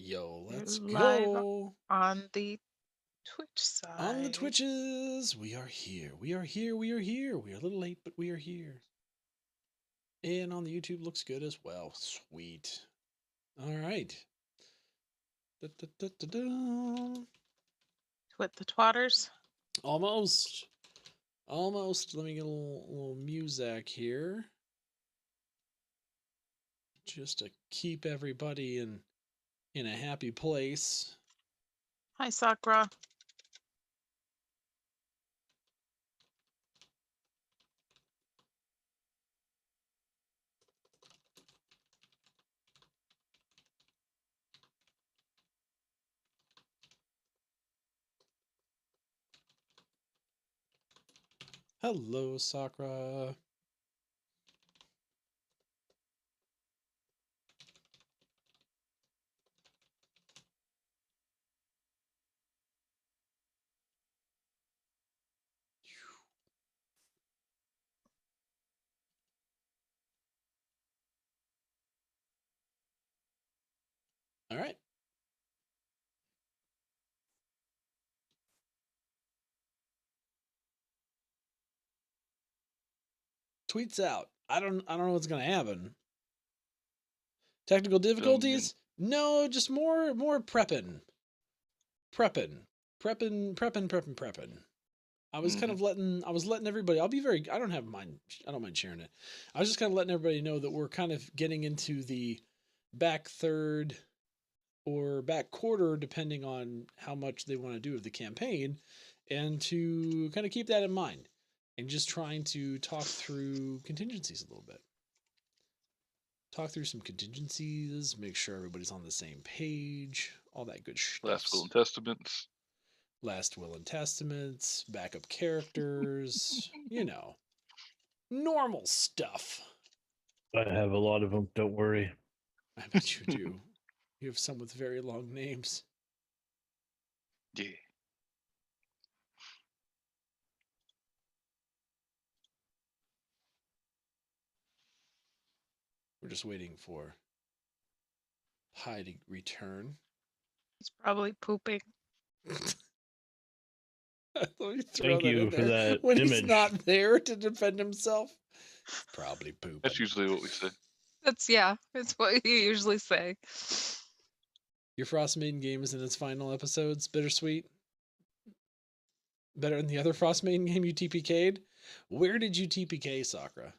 Yo, let's Live go. on the Twitch On the side. Twitches, we are here. We are here. We are here. We are a little late, but we are here. And on the YouTube looks good as well. Sweet. All right. Da, da, da, da, da. With the twatters. Almost. Almost. Let me get a little music here. Just to keep everybody in a happy place. Hi, Sakura. Hello, Sakura. All right. Tweets out. I don't know what's gonna happen. Technical difficulties? No, just more prepping. Prepping. I was kind of letting everybody, I don't mind sharing it. I was just kind of letting everybody know that we're kind of getting into the back third or back quarter, depending on how much they want to do of the campaign, and to kind of keep that in mind and just trying to talk through contingencies a little bit. Talk through some contingencies, make sure everybody's on the same page, all that good stuff. Last Will and Testaments, backup characters, normal stuff. I have a lot of them, don't worry. I bet you do. You have some with very long names. Yeah. We're just waiting for Pi to return. He's probably pooping. Let me throw Thank that you in for there. that When image. he's not there to defend himself, probably pooping. That's usually what we say. It's what you usually say. Your Frostmaiden game is in its final episodes. Bittersweet. Better than the other Frostmaiden game you TPK'd? Where did you TPK, Sakura?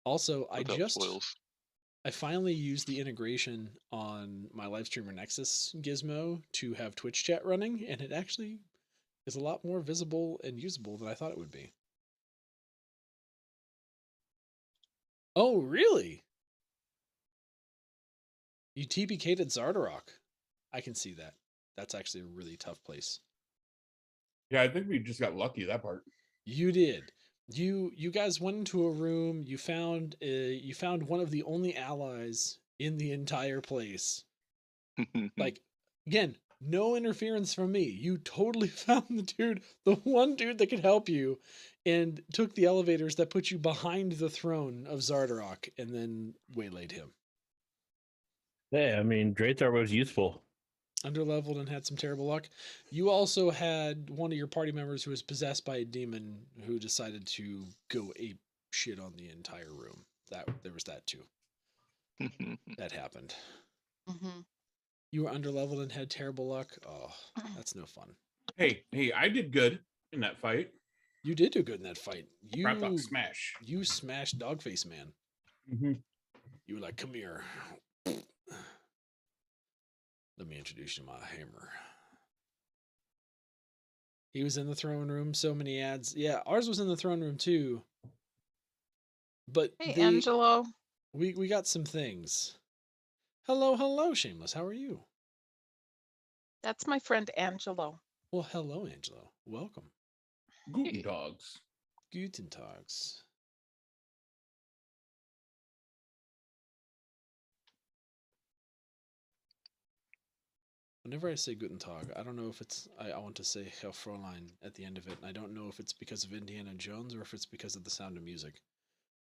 Also, I finally used the integration on my Livestreamer Nexus gizmo to have Twitch chat running, and it actually is a lot more visible and usable than I thought it would be. Oh, really? You TPK'd at Zardarok. I can see that. That's actually a really tough place. Yeah, I think we just got lucky that part. You did. You guys went into a room. You found one of the only allies in the entire place. Like, again, no interference from me. You totally found the one dude that could help you, and took the elevators that put you behind the throne of Zardarok, and then waylaid him. Hey, I mean, Draythar was useful. Underleveled and had some terrible luck. You also had one of your party members who was possessed by a demon who decided to go ape shit on the entire room. There was that too. That happened. Mm-hmm. You were underleveled and had terrible luck. Oh, that's no fun. Hey, I did good in that fight. You did do good in that fight. You smash. You smashed Dogface Man. Mm-hmm. You were like, come here. Let me introduce you to my hammer. He was in the throne room. So many ads. Yeah, ours was in the throne room too. But hey, Angelo. We got some things. Hello, Shameless. How are you? That's my friend Angelo. Well, hello, Angelo. Welcome. Guten Tags. Guten Tags. Whenever I say Guten Tag, I don't know if it's I want to say Herr Fräulein at the end of it, and I don't know if it's because of Indiana Jones or if it's because of the Sound of Music.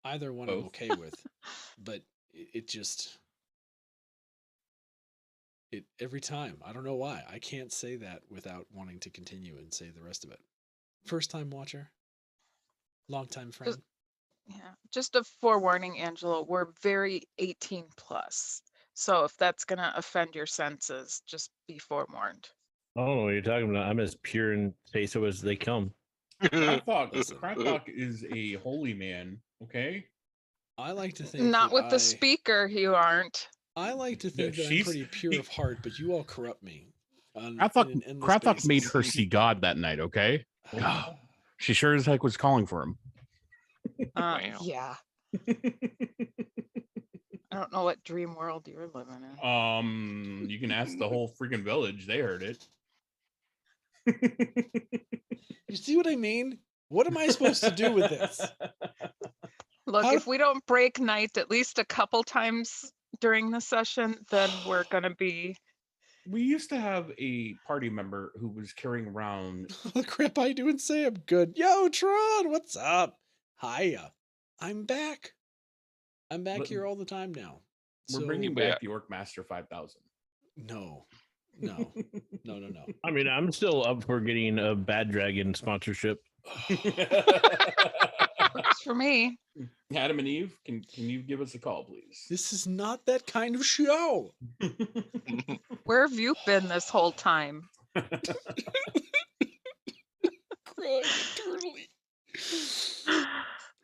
Either one I'm okay with, but it just It every time. I don't know why. I can't say that without wanting to continue and say the rest of it. First time watcher, long time friend. Yeah, just a forewarning, Angela, we're very 18 plus. So if that's gonna offend your senses, just be forewarned. I don't know what you're talking about. I'm as pure and say-so as they come. Listen. Krathok is a holy man. Okay. I like to think Not that with the speaker, you aren't. I like to think that I'm she's- pretty pure of heart, but you all corrupt me. In Krathok, an endless Krathok made basis. her see God that night. Okay. She sure as heck was calling for him. Wow. Yeah. I don't know what dream world you're living in. You can ask the whole freaking village. They heard it. You see what I mean? What am I supposed to do with this? Look, How- if we don't break night at least a couple times during the session, then we're gonna be. We used to have a party member who was carrying around. The crap I do and say I'm good. Yo, Tron, what's up? Hiya. I'm back. I'm back But- here all the time now. We're So, bringing Yeah. back the Orc Master 5000. no. No. I mean, I'm still up for getting a Bad Dragon sponsorship. Works for me. Adam and Eve, can you give us a call, please? This is not that kind of show. Where have you been this whole time? Crying eternally.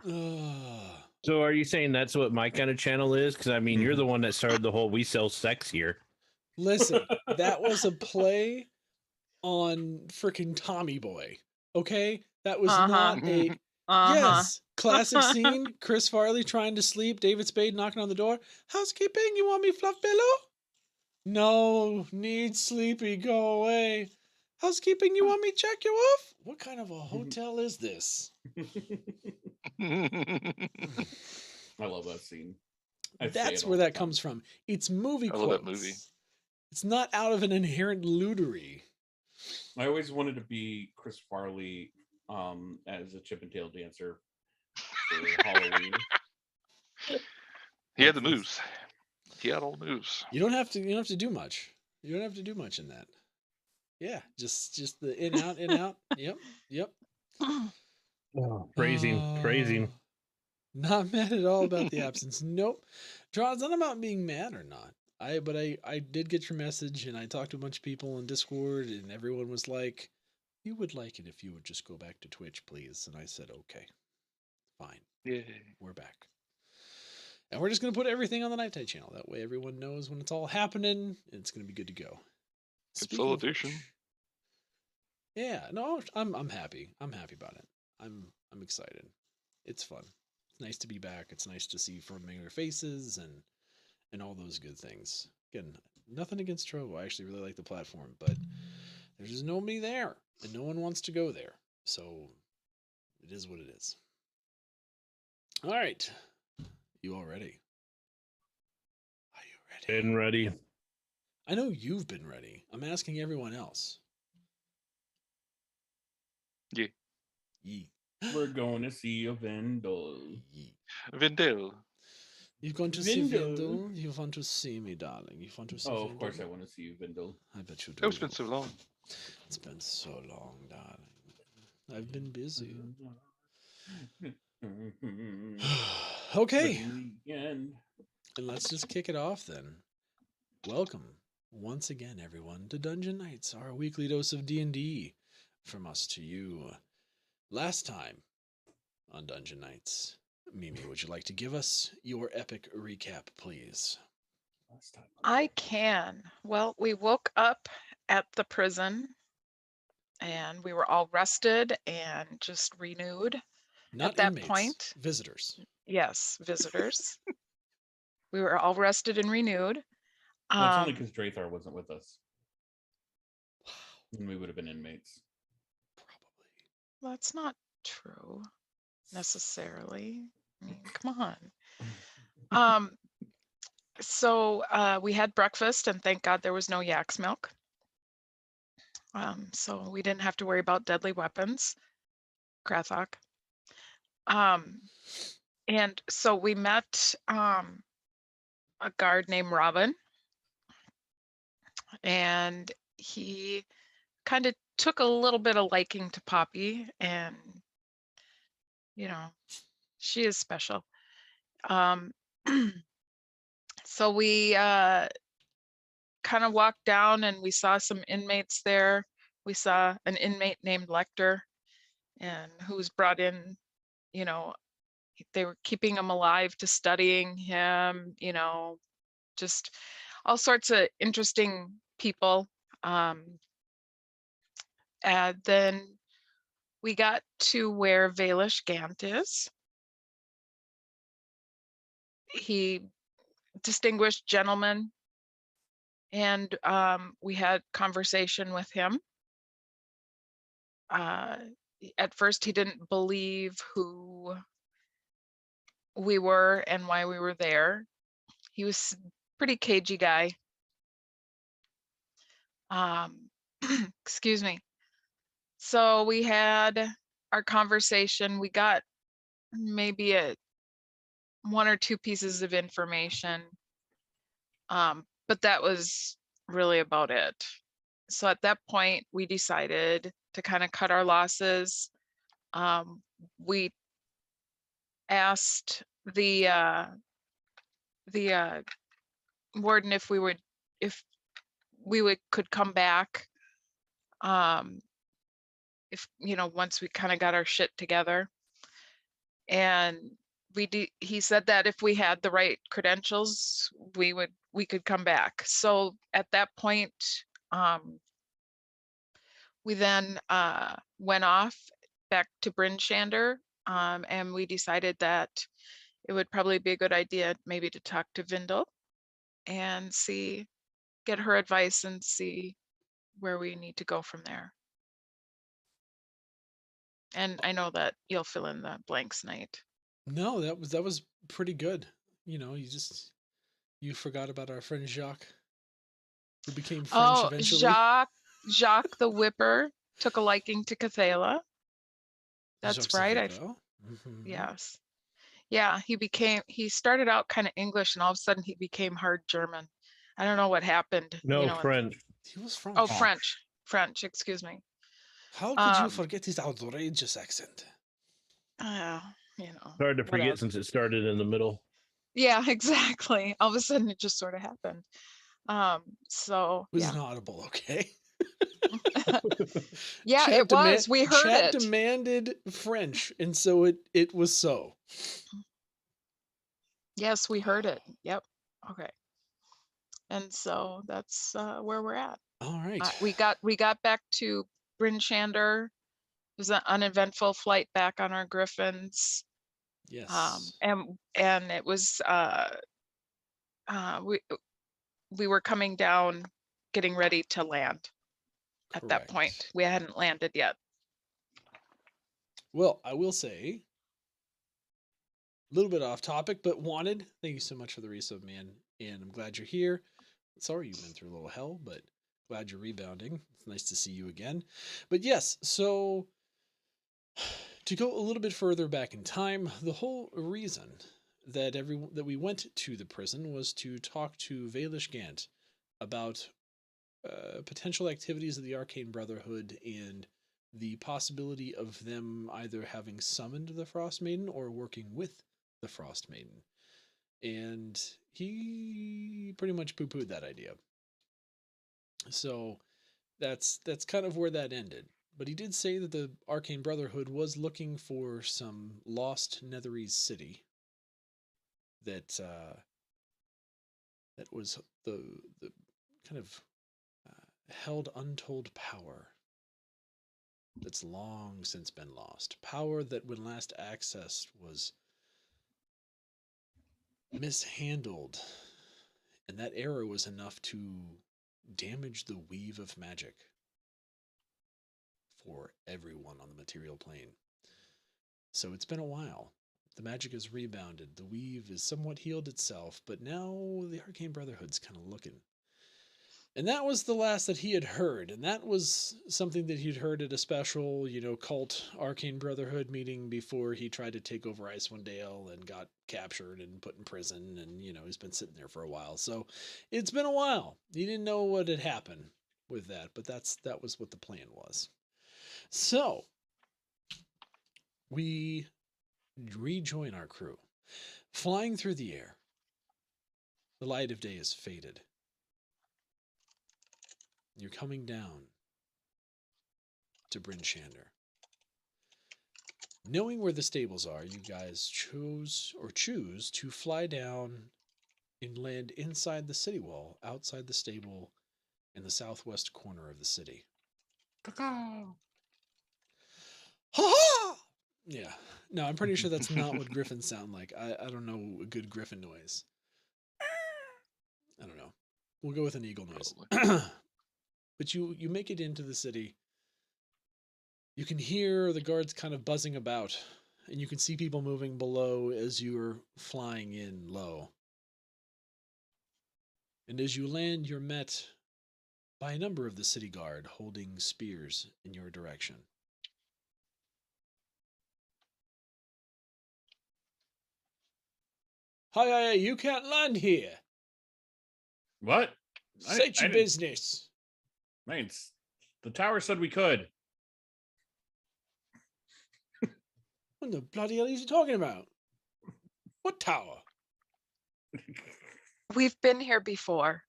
Ah. So are you saying that's what my kind of channel is? Because I mean, you're the one that started the whole "we sell sex" here. Listen, that was a play on freaking Tommy Boy. Okay? That was not a yes. Classic scene. Chris Farley trying to sleep. David Spade knocking on the door. Housekeeping, you want me fluff pillow? No, need sleepy, go away. Housekeeping, you want me check you off? What kind of a hotel is this? I love that scene. I'd say That's it where all the that time. comes from. It's movie I love that quotes. movie. It's not out of an inherent lewdry. I always wanted to be Chris Farley as a Chip and Dale dancer for Halloween. He had the moves. He had all the moves. You don't have to do much. You don't have to do much in that. Yeah, just the in out, in out. Yep. Praising. Not mad at all about the absence. Nope. Tron, it's not about being mad or not. I did get your message and I talked to a bunch of people on Discord and everyone was like, "You would like it if you would just go back to Twitch, please." And I said, "Okay. Fine. Yeah. We're back." And we're just gonna put everything on the Night Tide channel. That way everyone knows when it's all happening and it's gonna be good to go. Speaking of Consolidation. which- yeah, no, I'm happy. I'm happy about it. I'm excited. It's fun. It's nice to be back. It's nice to see familiar faces and all those good things. Again, nothing against Trovo. I actually really like the platform, but there's just nobody there, and no one wants to go there. So it is what it is. All right, you all ready? Are you ready? Been ready. I know you've been ready. I'm asking everyone else. Yeah. Yee. We're going to see a Windel. Yee. Windel. You've gone to see Windel. Windel? You want to see me, darling. You want to see Oh, Windel? of course I want to see you, Windel. I bet you do. Oh, it's been so long. It's been so long, darling. I've been busy. Okay, Weekend. and let's just kick it off then. Welcome once again, everyone, to Dungeon Nytes, our weekly dose of D&D from us to you. Last time on Dungeon Nytes, Mimi, would you like to give us your epic recap, please? Last time. I can. Well, we woke up at the prison and we were all rested and just renewed. Not that inmates, point- visitors. Yes, visitors. We were all rested and renewed. Well, it's only Um, because Drathar wasn't with us. And we would have been inmates. Probably. that's not true necessarily. I mean, come on. So we had breakfast and thank God there was no yak's milk. So we didn't have to worry about deadly weapons. Krathok. And so we met a guard named Robin. and he kind of took a little bit of liking to Poppy, and she is special. So we kind of walked down and we saw some inmates there. We saw an inmate named Lecter, and who was brought in, they were keeping him alive to studying him, just all sorts of interesting people. And then we got to where Valish Gant is. He distinguished gentleman, and we had conversation with him. At first he didn't believe who we were and why we were there. He was a pretty cagey guy. Excuse me. So we had our conversation. We got maybe one or two pieces of information, but that was really about it. So at that point, we decided to kind of cut our losses. We asked the warden if we could come back, if once we kind of got our shit together. And he said that if we had the right credentials, we could come back. So at that point, we then went off back to Bryn Shander, and we decided that it would probably be a good idea maybe to talk to Windel and get her advice and see where we need to go from there. And I know that you'll fill in the blanks, Knight. No, that was pretty good. You forgot about our friend Jacques, who became French eventually. Jacques the Whipper took a liking to Cathala. That's Jacques right. Mm-hmm. Yes. Yeah, he started out kind of English, and all of a sudden he became hard German. I don't know what happened. No, French. He was French. Oh, French, excuse me. How could you forget his outrageous accent? Hard to forget since it started in the middle. Yeah, exactly. All of a sudden it just sort of happened. So it was inaudible, okay? Yeah, Chat it was. We heard Chat it. demanded French, and so it was so. Yes, we heard it. Yep. Okay. And so that's where we're at. All right. We got back to Bryn Shander. It was an uneventful flight back on our Griffins. Yes. And it was we were coming down, getting ready to land. Correct. At that point, we hadn't landed yet. Well, I will say, a little bit off topic, but wanted. Thank you so much for the resub, man. And I'm glad you're here. Sorry you went through a little hell, but glad you're rebounding. It's nice to see you again. But yes, so to go a little bit further back in time, the whole reason that we went to the prison was to talk to Valish Gant about potential activities of the Arcane Brotherhood and the possibility of them either having summoned the Frostmaiden or working with the Frostmaiden. And he pretty much poo-pooed that idea. So that's kind of where that ended. But he did say that the Arcane Brotherhood was looking for some lost Netherese city that was the kind of held untold power that's long since been lost. Power that when last accessed was mishandled, and that error was enough to damage the weave of magic for everyone on the material plane. So it's been a while. The magic has rebounded. The weave is somewhat healed itself, but now the Arcane Brotherhood's kind of looking. And that was the last that he had heard. And that was something that he'd heard at a special, cult Arcane Brotherhood meeting before he tried to take over Icewind Dale and got captured and put in prison. And, he's been sitting there for a while. So it's been a while. He didn't know what had happened with that, but that was what the plan was. So we rejoin our crew, flying through the air. The light of day is faded. You're coming down to Bryn Shander. Knowing where the stables are, you guys choose to fly down and land inside the city wall, outside the stable, in the southwest corner of the city. Caw-caw. Ha-ha! Yeah. No, I'm pretty sure that's not what griffins sound like. I don't know a good griffin noise. I don't know. We'll go with an eagle noise. But you make it into the city. You can hear the guards kind of buzzing about, and you can see people moving below as you're flying in low. And as you land, you're met by a number of the city guard holding spears in your direction. Hi, you can't land here. What? State your didn't- business. Man, the tower said we could. What the bloody hell are you talking about? What tower? We've been here before.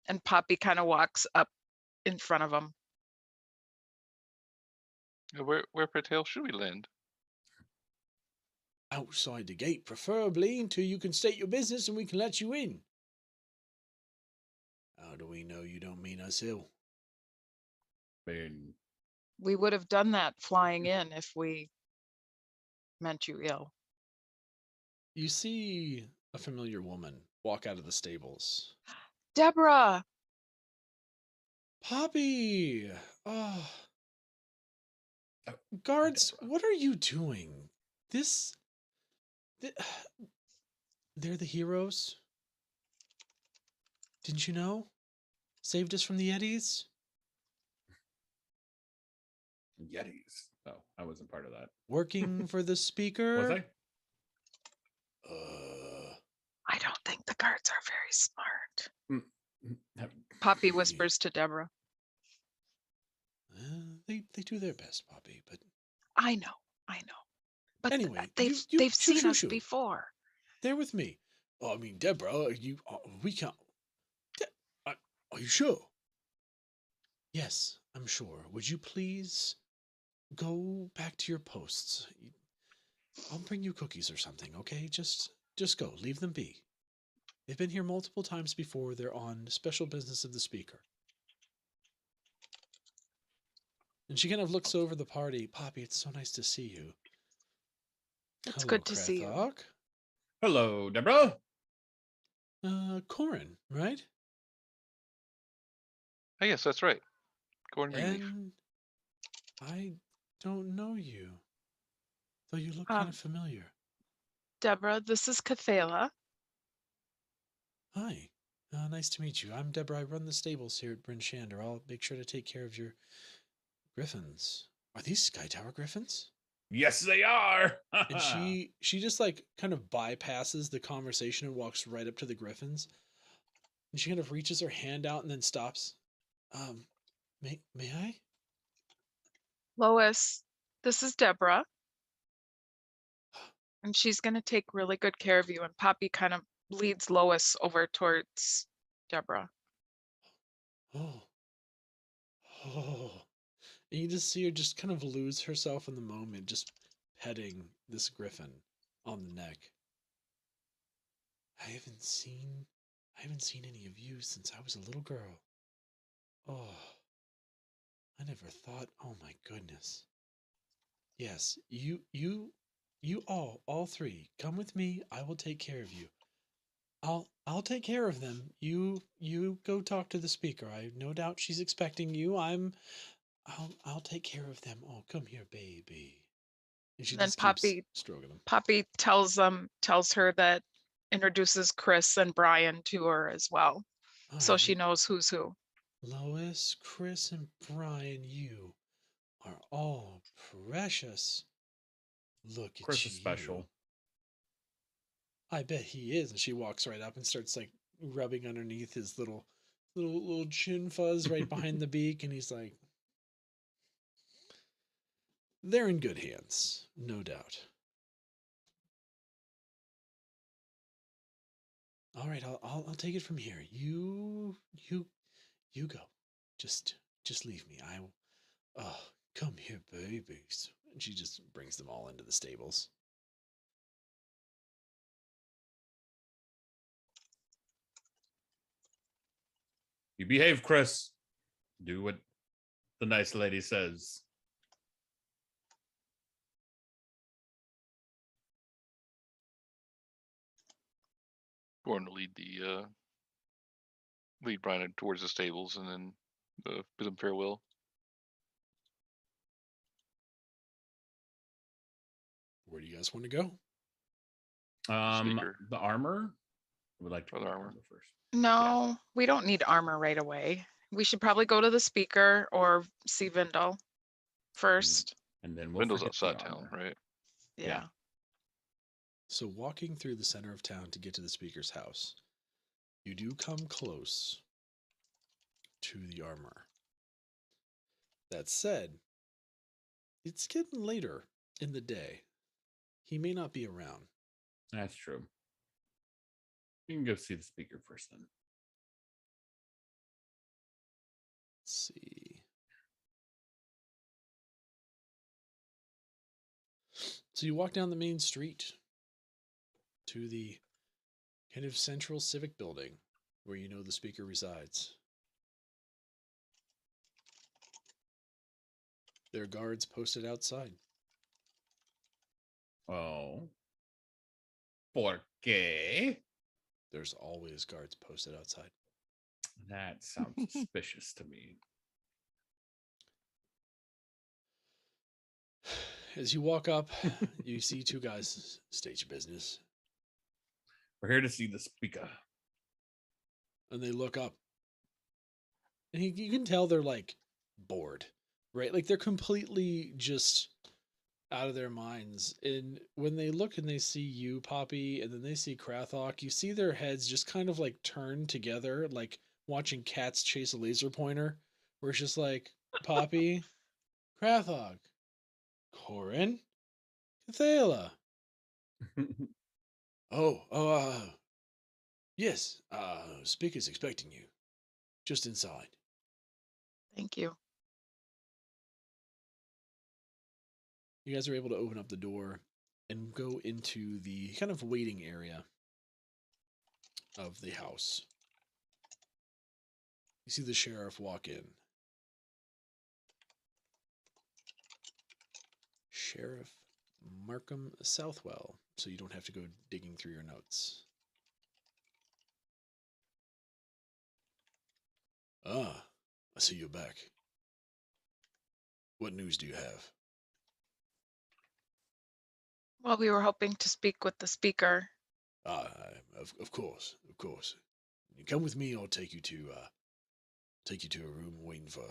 And Poppy kind of walks up in front of him. Where per tale should we land? Outside the gate, preferably, until you can state your business and we can let you in. How do we know you don't mean us ill? Man, We would have done that flying in if we meant you ill. You see a familiar woman walk out of the stables. Deborah! Poppy! Oh. Guards, what are you doing? They're the heroes. Didn't you know? Saved us from the Yetis. Yetis. Oh, I wasn't part of that. Working for the speaker. Was I? I don't think the guards are very smart. Have- Poppy whispers to Deborah. They do their best, Poppy, but I know. But Anyway, they've you- seen us shoo. before. they're with me. Oh, I mean, Deborah, we can't. Are you sure? Yes, I'm sure. Would you please go back to your posts? I'll bring you cookies or something, okay? Just go. Leave them be. They've been here multiple times before. They're on special business of the speaker. And she kind of looks over the party. Poppy, it's so nice to see you. It's Hello, good to see you. Krethok. Hello, Deborah. Corin, right? Oh, yes, that's right. Gordon Greenleaf. And I don't know you, though you look kind of familiar. Deborah, this is Cathala. Hi, nice to meet you. I'm Deborah. I run the stables here at Bryn Shander. I'll make sure to take care of your griffins. Are these Sky Tower griffins? Yes, they are. And she just like kind of bypasses the conversation and walks right up to the griffins. And she kind of reaches her hand out and then stops. May I? Lois, this is Deborah. And she's going to take really good care of you. And Poppy kind of leads Lois over towards Deborah. Oh. And you just see her just kind of lose herself in the moment, just petting this griffin on the neck. I haven't seen any of you since I was a little girl. Oh, I never thought, oh my goodness. Yes, you all three, come with me. I will take care of you. I'll take care of them. You go talk to the speaker. I have no doubt she's expecting you. I'll take care of them. Oh, come here, baby. And she Then just Poppy- keeps stroking them. Poppy tells her that introduces Chris and Brian to her as well. so right, she knows who's who. Lois, Chris, and Brian, you are all precious. Look at Chris is you. special. I bet he is. And she walks right up and starts like rubbing underneath his little chin fuzz right behind the beak, and he's like, they're in good hands, no doubt. All right, I'll take it from here. You go. Just leave me. I will. Oh, come here, babies. And she just brings them all into the stables. You behave, Chris. Do what the nice lady says. Going to lead Brian towards the stables and then bid him farewell. Where do you guys want to go? Speaker. The armor. I would like to For go the to armor. first. No, we don't need armor right away. We should probably go to the speaker or see Vindel first. And then we'll Window's forget the outside town, armor. right? Yeah. So walking through the center of town to get to the speaker's house, you do come close to the armor. That said, it's getting later in the day. He may not be around. That's true. You can go see the speaker first then. Let's see. So you walk down the main street to the kind of central civic building where you know the speaker resides. There are guards posted outside. Oh. ¿Por qué? There's always guards posted outside. That sounds suspicious to me. As you walk up, you see two guys. State your business. We're here to see the speaker. And they look up. And you can tell they're like bored, right? Like they're completely just out of their minds. And when they look and they see you, Poppy, and then they see Krathok, you see their heads just kind of like turn together, like watching cats chase a laser pointer, where it's just like, Poppy, Krathok, Corin, Cathala. Yes, speaker's expecting you. Just inside. Thank you. You guys are able to open up the door and go into the kind of waiting area of the house. You see the sheriff walk in. Sheriff Markham Southwell, so you don't have to go digging through your notes. Ah, I see you're back. What news do you have? Well, we were hoping to speak with the speaker. Of course. You come with me. I'll take you to a room waiting for.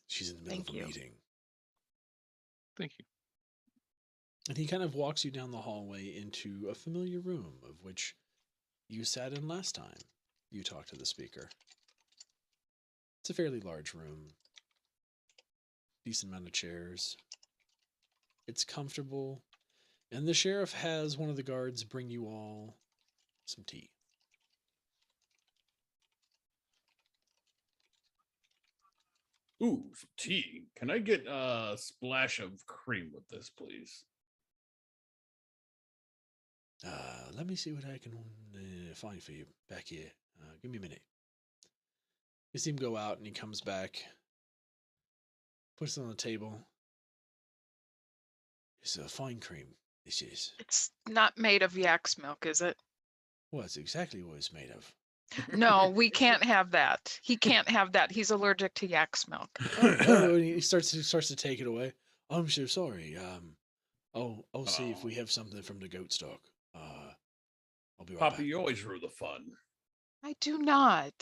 She's in the middle Thank of a you. meeting. Thank you. And he kind of walks you down the hallway into a familiar room of which you sat in last time you talked to the speaker. It's a fairly large room. Decent amount of chairs. It's comfortable. And the sheriff has one of the guards bring you all some tea. Ooh, some tea. Can I get a splash of cream with this, please? Let me see what I can find for you back here. Give me a minute. You see him go out and he comes back, puts it on the table. It's a fine cream, this is. It's not made of yak's milk, is it? Well, that's exactly what it's made of. No, we can't have that. He can't have that. He's allergic to yak's milk. Oh, and he starts to take it away. I'm so sorry. I'll see if we have something from the goat stock. I'll be right Papa, back. you always rue the fun. I do not.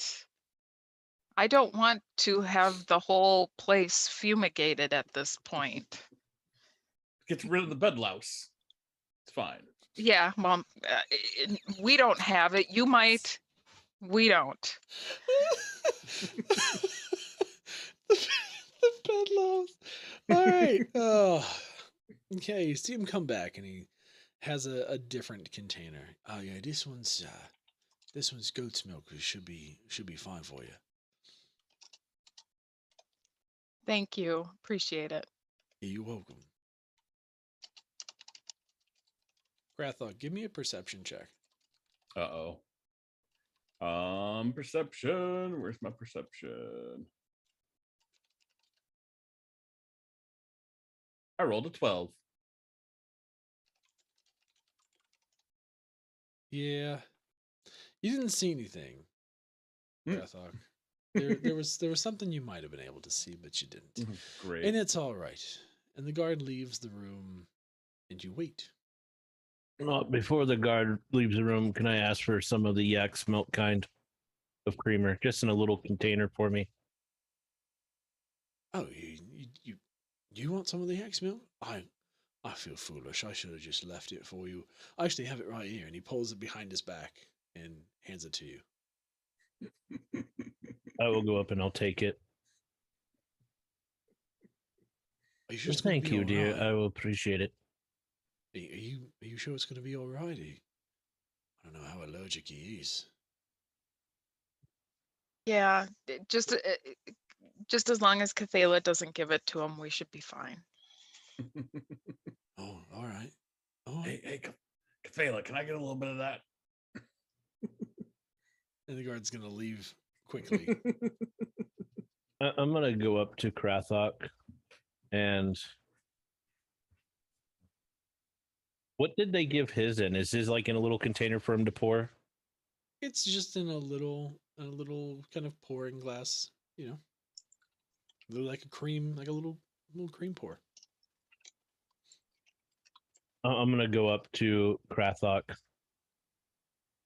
I don't want to have the whole place fumigated at this point. Gets rid of the bed louse. It's fine. Yeah, Mom, we don't have it. You might. We don't. The bed louse. All right. Oh, okay. You see him come back, and he has a different container. Oh yeah, this one's goat's milk. It should be fine for you. Thank you. Appreciate it. You're welcome. Grathok, give me a perception check. Uh-oh. Perception. Where's my perception? I rolled a 12. Yeah, you didn't see anything, Hmm. Grathok. There was something you might have been able to see, but you didn't. Great. And it's all right. And the guard leaves the room, and you wait. Well, before the guard leaves the room, can I ask for some of the yak's milk kind of creamer, just in a little container for me? Oh, you want some of the hex milk? I feel foolish. I should have just left it for you. I actually have it right here. And he pulls it behind his back and hands it to you. I will go up and I'll take it. Are you sure it's gonna Thank be you, dear. all right? I will appreciate it. Are you sure it's going to be all right? I don't know how allergic he is. Yeah, just as long as Cathala doesn't give it to him, we should be fine. Oh, all right. Oh, Hey, Cathala, can I get a little bit of that? and the guard's going to leave quickly. I'm going to go up to Krathok and... What did they give his in? Is his like in a little container for him to pour? It's just in a little kind of pouring glass, like a cream, like a little cream pour. I'm going to go up to Krathok.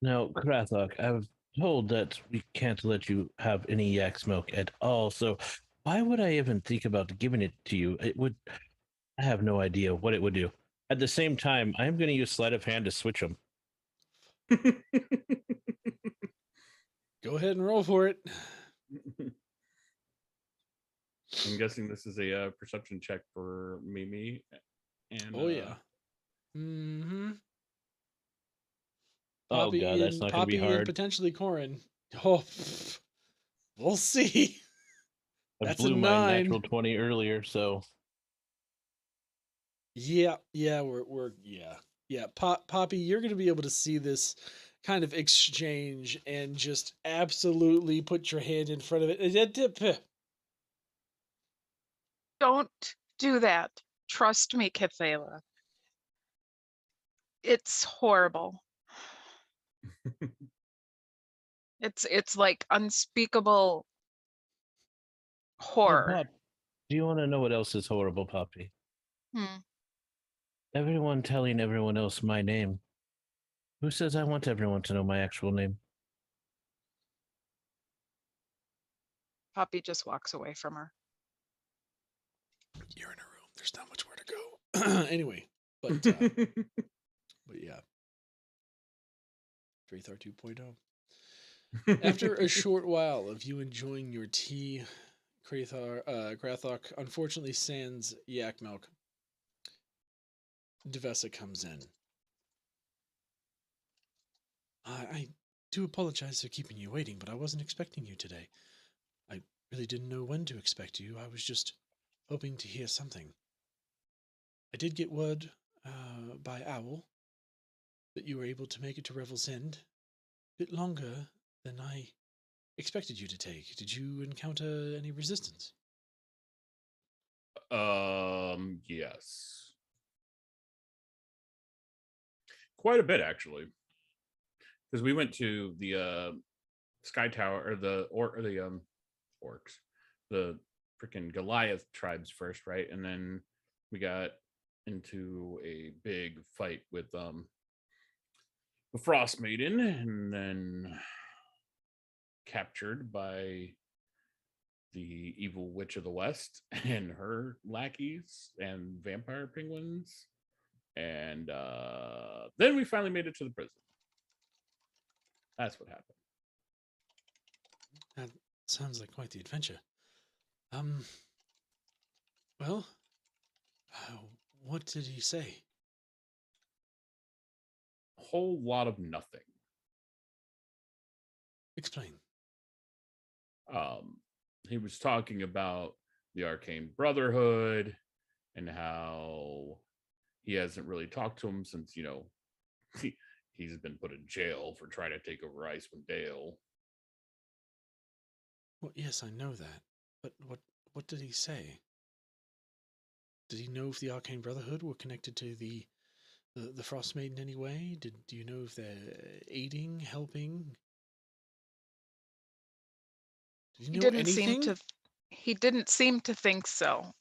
Now, Krathok, I've told that we can't let you have any yak's milk at all. So why would I even think about giving it to you? I have no idea what it would do. At the same time, I'm going to use sleight of hand to switch them. Go ahead and roll for it. I'm guessing this is a perception check for Mimi. And Oh yeah. Mm-hmm. Oh god, that's not going to be and hard. potentially Corin. Oh, we'll see. I That's blew a my 9. natural 20 earlier, so Yeah, Poppy, you're going to be able to see this kind of exchange and just absolutely put your hand in front of it. Don't do that. Trust me, Cathala. It's horrible. It's like unspeakable horror. Pop, do you want to know what else is horrible, Poppy? Everyone telling everyone else my name. Who says I want everyone to know my actual name? Poppy just walks away from her. You're in a room. There's not much where to go. Anyway, but yeah. 3Thar 2.0. After a short while of you enjoying your tea, Krathok unfortunately sans yak milk. Devessa comes in. I do apologize for keeping you waiting, but I wasn't expecting you today. I really didn't know when to expect you. I was just hoping to hear something. I did get word by Owl that you were able to make it to Revel's End a bit longer than I expected you to take. Did you encounter any resistance? Yes. Quite a bit, actually. Because we went to the Sky Tower, or the orcs, the freaking Goliath tribes first, right? And then we got into a big fight with the Frostmaiden, and then captured by the evil witch of the West and her lackeys and vampire penguins. And then we finally made it to the prison. That's what happened. That sounds like quite the adventure. Well, what did he say? A whole lot of nothing. Explain. He was talking about the Arcane Brotherhood and how he hasn't really talked to him since, he's been put in jail for trying to take over Icewind Dale. Well, yes, I know that. But what did he say? Did he know if the Arcane Brotherhood were connected to the Frostmaiden in any way? Do you know if they're aiding, helping? Did you know anything? He didn't seem to think so.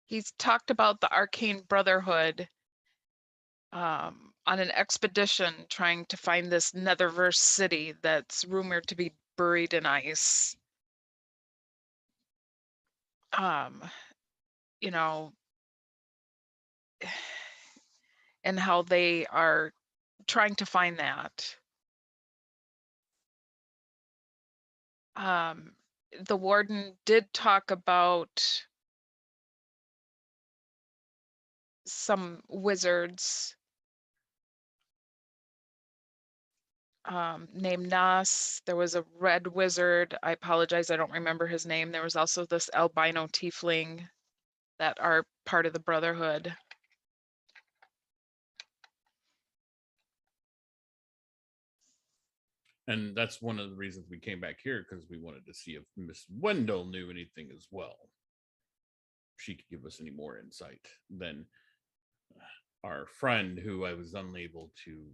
He's talked about the Arcane Brotherhood on an expedition trying to find this Netherverse city that's rumored to be buried in ice. And how they are trying to find that. The warden did talk about some wizards named Nas. There was a red wizard. I apologize, I don't remember his name. There was also this albino tiefling that are part of the Brotherhood. And that's one of the reasons we came back here, because we wanted to see if Miss Windel knew anything as well. She could give us any more insight than our friend, who I was unable to,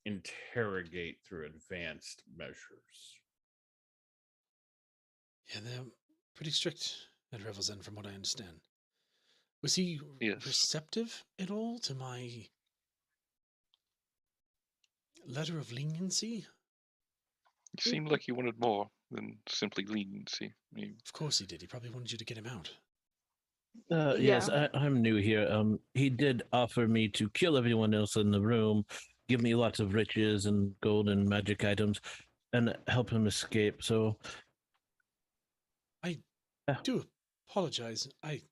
interrogate through advanced measures. Yeah, they're pretty strict at Revel's End, from what I understand. Was he receptive at all to my letter of leniency? He seemed like he wanted more than simply leniency. Of course he did. He probably wanted you to get him out. Yes, I'm new here. He did offer me to kill everyone else in the room, give me lots of riches and gold and magic items, and help him escape. So I do apologize. I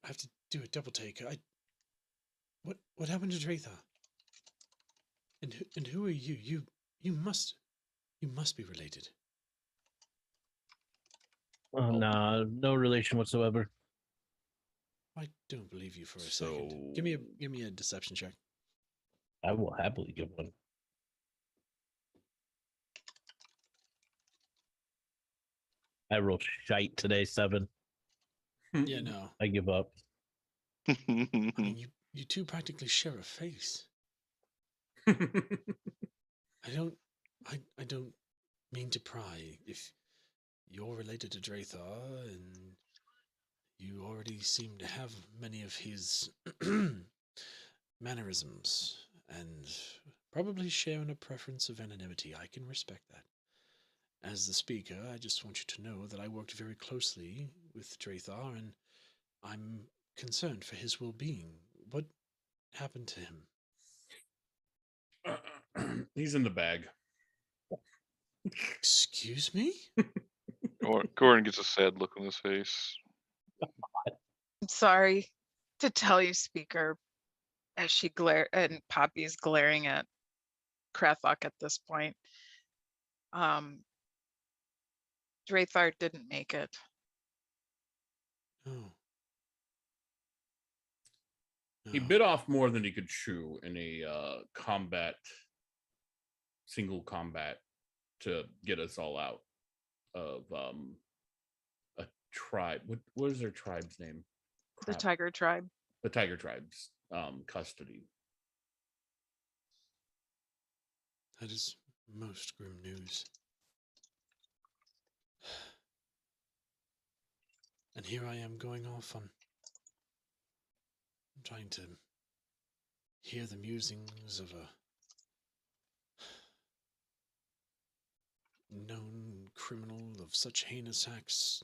have to do a double take. What happened to Drathar? And who are you? You must be related. Nah, no relation whatsoever. I don't believe you for a second. Give me a deception check. I will happily give one. I rolled shite today, 7. Yeah, no. I give up. I mean, you two practically share a face. I don't mean to pry. If you're related to Drathar, and you already seem to have many of his mannerisms, and probably sharing a preference of anonymity, I can respect that. As the speaker, I just want you to know that I worked very closely with Drathar, and I'm concerned for his well-being. What happened to him? He's in the bag. Excuse me? Goran gets a sad look on his face. I'm sorry to tell you, speaker, as she and Poppy's glaring at Krathok at this point. Drathar didn't make it. Oh. He bit off more than he could chew in a single combat, to get us all out of a tribe. What is their tribe's name? The Tiger Tribe. The Tiger Tribe's custody. That is most grim news. And here I am going off on trying to hear the musings of known criminal of such heinous acts.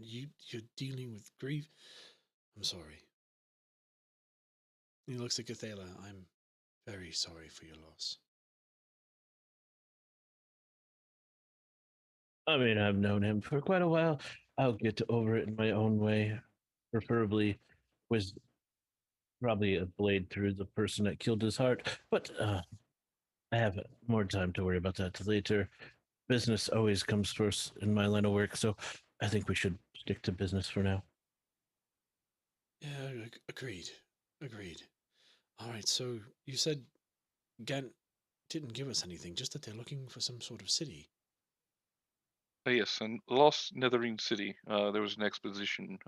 You're dealing with grief. I'm sorry. He looks at Gathala. I'm very sorry for your loss. I mean, I've known him for quite a while. I'll get over it in my own way, preferably with probably a blade through the person that killed his heart. But I have more time to worry about that later. Business always comes first in my line of work, so I think we should stick to business for now. Yeah, agreed. Agreed. All right, so you said Gant didn't give us anything, just that they're looking for some sort of city. Yes, and Lost Netherine City. There was an exposition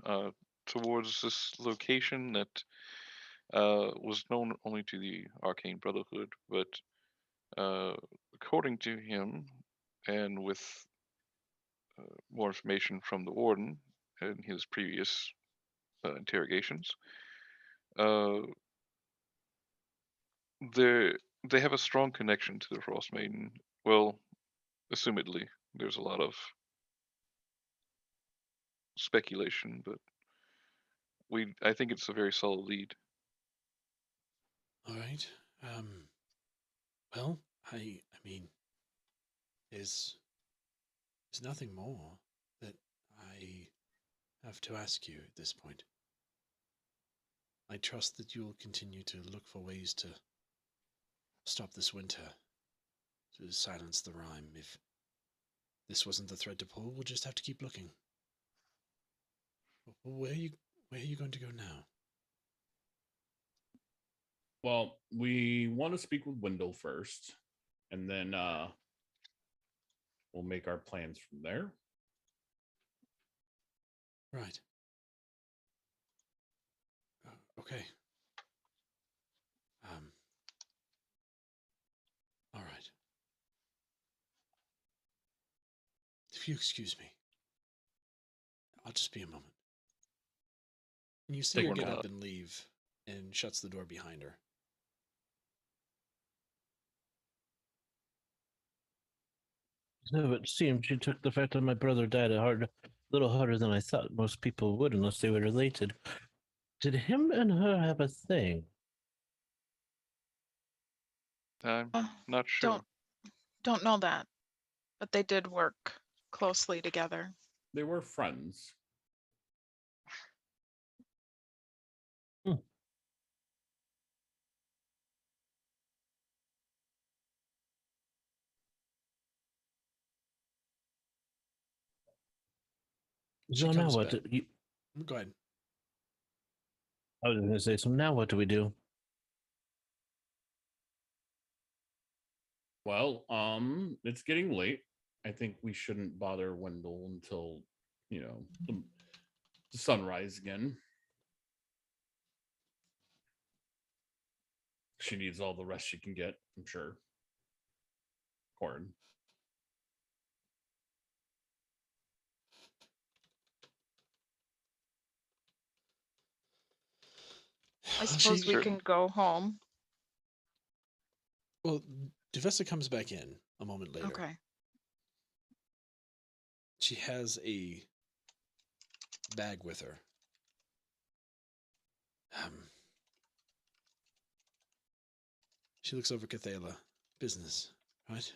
towards this location that was known only to the Arcane Brotherhood, but according to him, and with more information from the Warden and his previous interrogations, uh, they have a strong connection to the Frostmaiden. Well, assumedly, there's a lot of speculation, but I think it's a very solid lead. All right. Well, I mean, there's nothing more that I have to ask you at this point. I trust that you'll continue to look for ways to stop this winter, to silence the Rime. If this wasn't the thread to pull, we'll just have to keep looking. Where are you going to go now? Well, we want to speak with Windel first, and then we'll make our plans from there. Right. Okay. All right. If you excuse me, I'll just be a moment. And you see Take her one get out. up and leave and shuts the door behind her. So it seems she took the fact that my brother died a little harder than I thought most people would, unless they were related. Did him and her have a thing? I'm Uh, not sure. don't know that, but they did work closely together. They were friends. So now what? Go ahead. I was going to say, so now what do we do? Well, it's getting late. I think we shouldn't bother Wendell until, the sunrise again. She needs all the rest she can get, I'm sure. Corn. I suppose we Sure. can go home. Well, Devessa comes back in a moment later. Okay. She has a bag with her. She looks over Gathala. Business, right?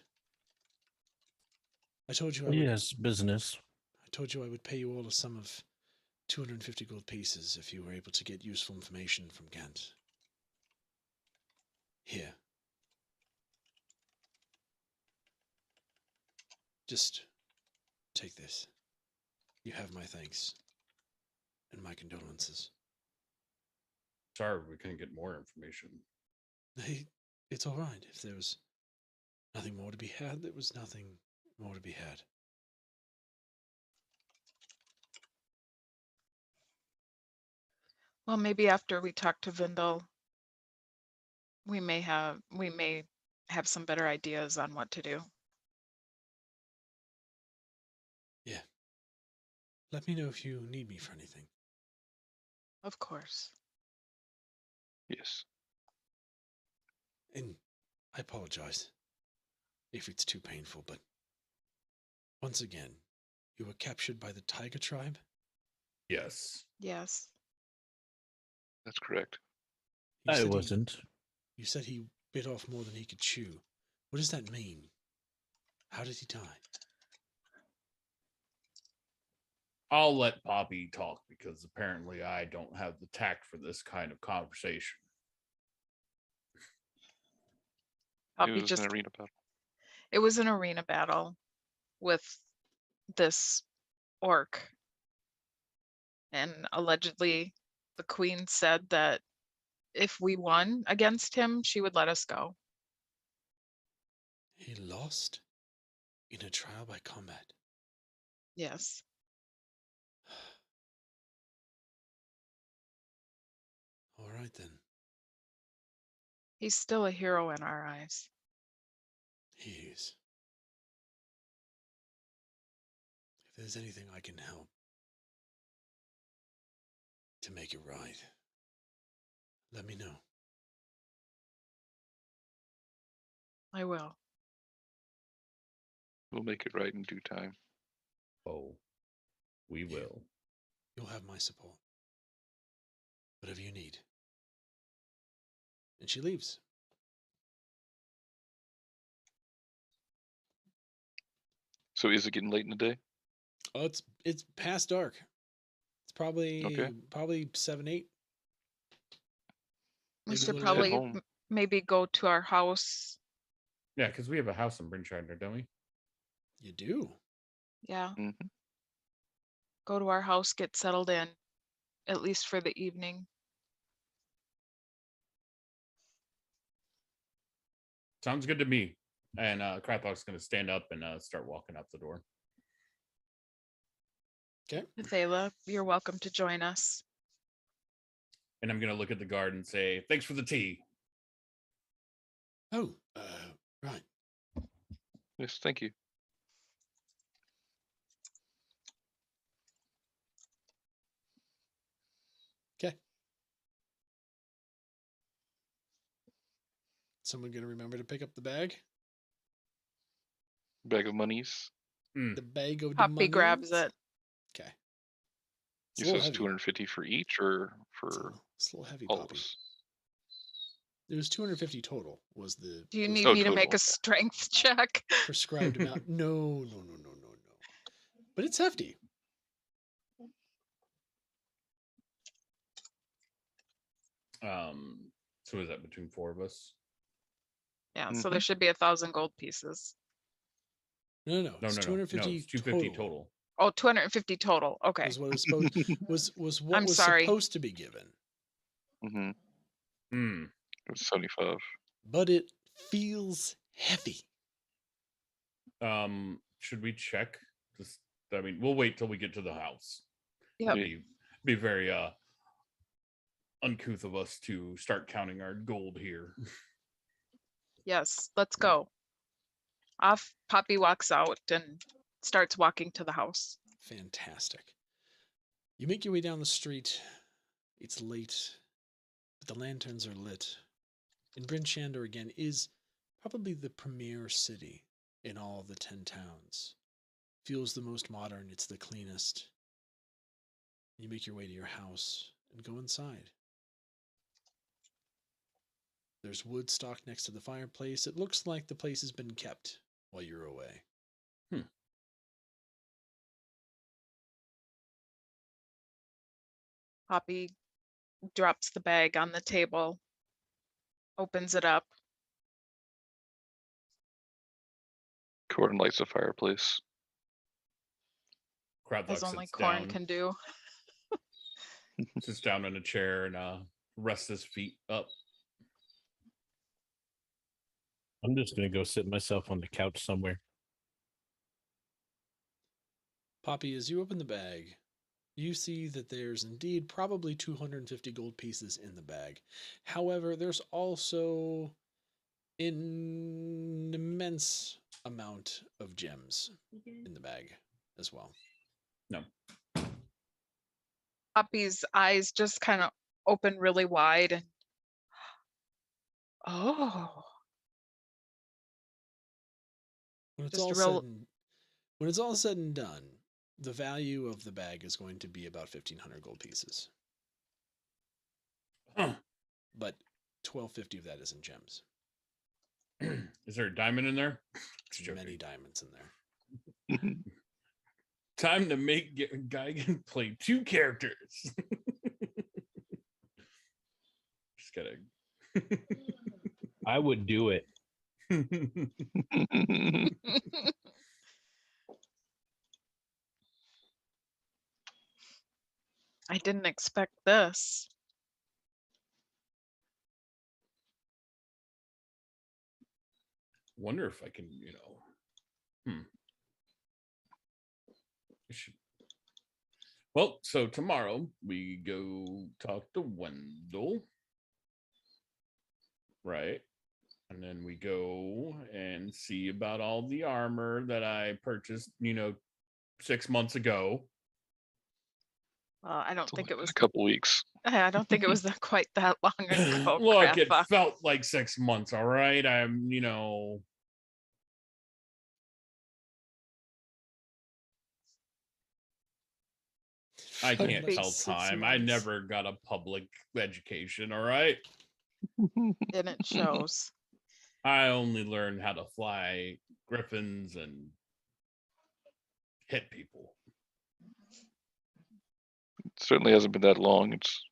I told you I would. Yes, business. I told you I would pay you all a sum of 250 gold pieces if you were able to get useful information from Gant. Here. Just take this. You have my thanks and my condolences. Sorry, we couldn't get more information. Hey, it's all right. If there was nothing more to be had, there was nothing more to be had. Well, maybe after we talk to Windel, we may have some better ideas on what to do. Yeah. Let me know if you need me for anything. Of course. Yes. And I apologize if it's too painful, but Once again, you were captured by the Tiger Tribe? Yes. Yes. That's correct. You I said wasn't. You said he bit off more than he could chew. What does that mean? How did he die? I'll let Poppy talk because apparently I don't have the tact for this kind of conversation. Poppy It was just an arena battle. it was an arena battle with this orc. And allegedly the queen said that if we won against him, she would let us go. He lost in a trial by combat. Yes. All right then. He's still a hero in our eyes. He is. If there's anything I can help to make it right, let me know. I will. We'll make it right in due time. Oh, we Yeah. will. You'll have my support. Whatever you need. And she leaves. So is it getting late in the day? Oh, it's past dark. It's Okay. probably 7, 8. We Maybe a should little probably later. home. maybe go to our house. Yeah, because we have a house in Brinshire, don't we? You do. Yeah. hmm Go to our house, get settled in, at least for the evening. Sounds good to me. And Krathok's going to stand up and start walking out the door. Okay. Thela, you're welcome to join us. And I'm going to look at the guard and say, thanks for the tea. Oh, right. Yes, thank you. Okay. Someone gonna remember to pick up the bag? Bag of monies. The bag of the Poppy grabs monies? it. Okay. You It's a said little it's heavy. 250 for each, or It's for a little heavy, all of Poppy. us? It was 250 total. Was the Do you was need the me to make total. a strength check? prescribed amount? No. But it's hefty. So is that between 4 of us? Yeah, so there should be 1,000 gold pieces. No. No, It's no. 250 It's 250 total. Oh, 250 total. Okay. Was what it was supposed was what I'm was sorry. supposed to be given. Mm-hmm. Hmm. It was 75. But it feels heavy. Should we check? Just, I mean, we'll wait till we get to the house. Yep. Be very uncouth of us to start counting our gold here. Yes, let's go. Off Poppy walks out and starts walking to the house. Fantastic. You make your way down the street. It's late, but the lanterns are lit. And Bryn Shander again is probably the premier city in all the 10 towns. Feels the most modern, it's the cleanest. You make your way to your house and go inside. There's wood stocked next to the fireplace. It looks like the place has been kept while you're away. Poppy drops the bag on the table, opens it up. Corin lights the fireplace. Krathok As only sits Corn down, can do. sits down in a chair and rests his feet up. I'm just going to go sit myself on the couch somewhere. Poppy, as you open the bag, you see that there's indeed probably 250 gold pieces in the bag. However, there's also an immense amount of gems in the bag as well. No. Poppy's eyes just kind of open really wide and oh, When it's Just all real- said and When it's all said and done, the value of the bag is going to be about 1,500 gold pieces. Huh. But 1,250 of that is in gems. Is there a diamond in there? There's many diamonds in there. Time to make Geigen play 2 characters. Just kidding. I would do it. I didn't expect this. Wonder if I can, I should... Well, so tomorrow we go talk to Windel. Right. And then we go and see about all the armor that I purchased, 6 months ago. I don't think it was a couple weeks. I don't think it was quite that long ago. Look, it Crap. felt like 6 months. All right. I can't Like tell 6 time. I months. never got a public education. All right. And it shows. I only learned how to fly griffins and hit people. It certainly hasn't been that long. It's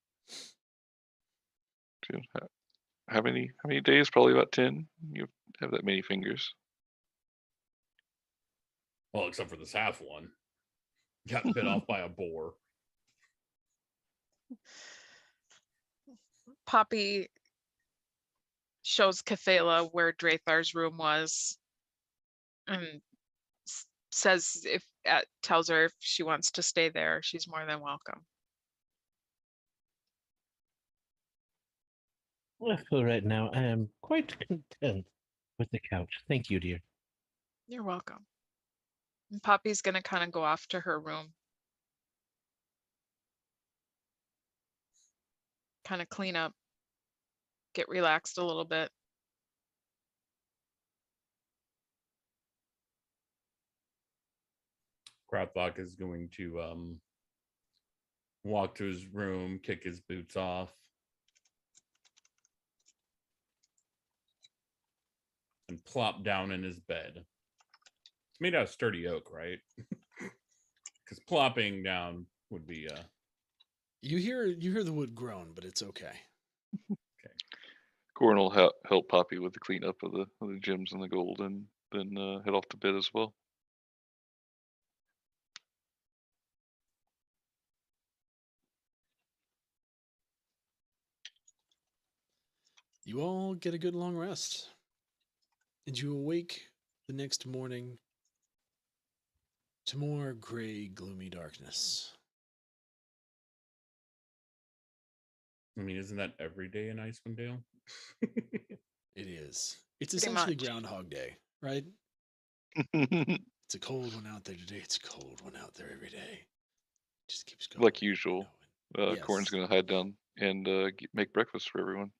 dude, how many days? Probably about 10. You have that many fingers. Well, except for this half one. Got bit off by a boar. Poppy shows Cathala where Drathar's room was and says tells her if she wants to stay there, she's more than welcome. Well, for right now, I am quite content with the couch. Thank you, dear. You're welcome. And Poppy's gonna kind of go off to her room. Kind of clean up, get relaxed a little bit. Krathok is going to walk to his room, kick his boots off, and plop down in his bed. It's made out of sturdy oak, right? Because plopping down would be You hear the wood groan, but it's okay. Corin will help Poppy with the cleanup of the gems and the gold, and then head off to bed as well. You all get a good long rest, and you awake the next morning to more gray, gloomy darkness. I mean, isn't that every day in Icewind Dale? It is. It's Pretty essentially much. Groundhog Day, right? It's a cold one out there today. It's a cold one out there every day. Just keeps going. Like usual. Yes. Corin's going to hide down and make breakfast for everyone.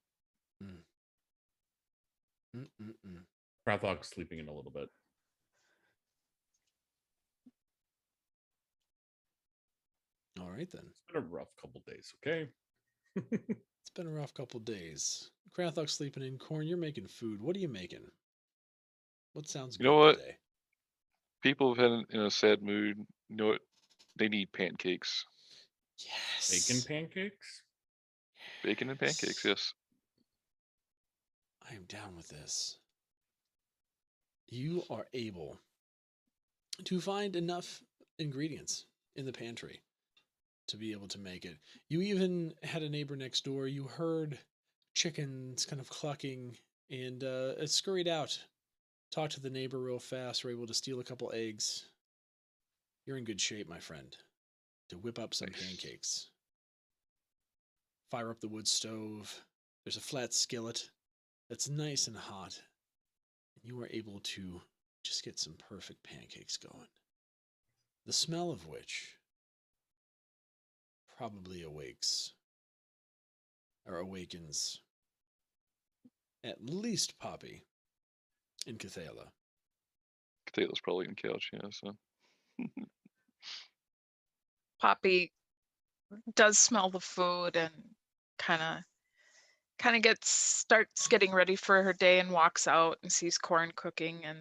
Krathok's sleeping in a little bit. All right, then. It's been a rough couple days, okay? It's been a rough couple days. Krathok's sleeping in. Corn, you're making food. What are you making? What sounds good You know what? today? People have been in a sad mood. You know what? They need pancakes. Yes. Bacon pancakes? Bacon and pancakes, yes. I am down with this. You are able to find enough ingredients in the pantry to be able to make it. You even had a neighbor next door. You heard chickens kind of clucking and it scurried out. Talked to the neighbor real fast. Were able to steal a couple eggs. You're in good shape, my friend, to whip up some pancakes. Fire up the wood stove. There's a flat skillet that's nice and hot. And you are able to just get some perfect pancakes going. The smell of which probably awakens at least Poppy and Cathala. Cathala's probably on the couch, yeah. So Poppy does smell the food and kind of starts getting ready for her day and walks out and sees Corin cooking and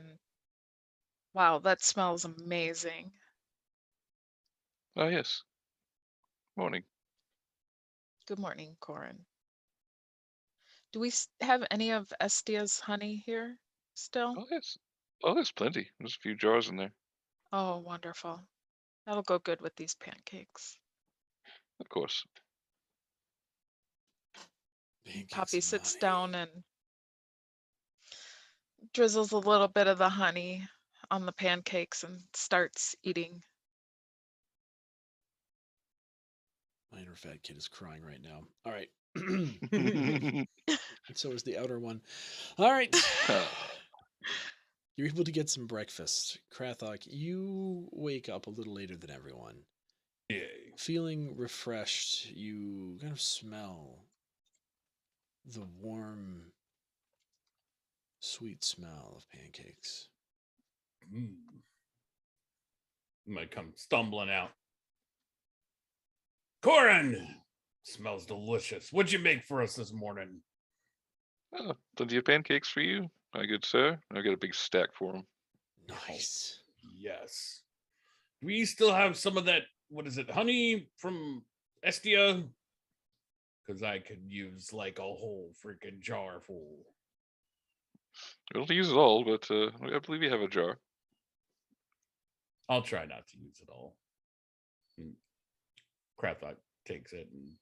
wow, that smells amazing. Oh, yes. Morning. Good morning, Corin. Do we have any of Estia's honey here still? Oh, yes. Oh, there's plenty. There's a few jars in there. Oh, wonderful. That'll go good with these pancakes. Of course. Pancakes Poppy and sits honey. down and drizzles a little bit of the honey on the pancakes and starts eating. My inner fat kid is crying right now. All right. And so is the outer one. All right. You're able to get some breakfast. Krathok, you wake up a little later than everyone. Yay. Feeling refreshed, you kind of smell the warm, sweet smell of pancakes. Mm. Might come stumbling out. Corin! Smells delicious. What'd you make for us this morning? Oh, plenty of pancakes for you, my good sir. I got a big stack for them. Nice. Yes. Do we still have some of that, what is it, honey from Estia? Because I could use like a whole freaking jar full. I don't use it all, but I believe you have a jar. I'll try not to use it all. Krathok takes it and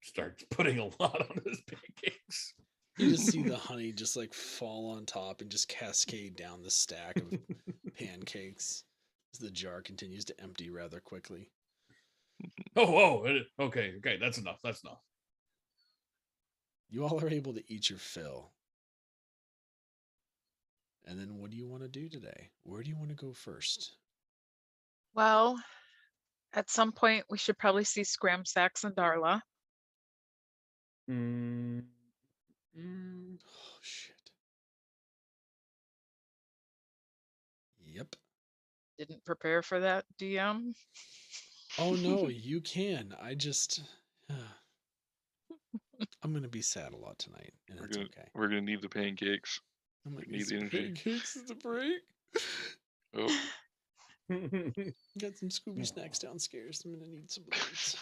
starts putting a lot on his pancakes. You just see the honey just like fall on top and just cascade down the stack of pancakes as the jar continues to empty rather quickly. Okay, that's enough. That's enough. You all are able to eat your fill. And then what do you want to do today? Where do you want to go first? Well, at some point we should probably see Scramsax and Darla. Oh, shit. Yep. Didn't prepare for that, DM. Oh, no, you can. I'm going to be sad a lot tonight, and it's okay. We're gonna need the pancakes. I'm going to need need the some energy. pancakes at the break. Oh, Got some Scooby snacks downstairs. I'm going to need some of those.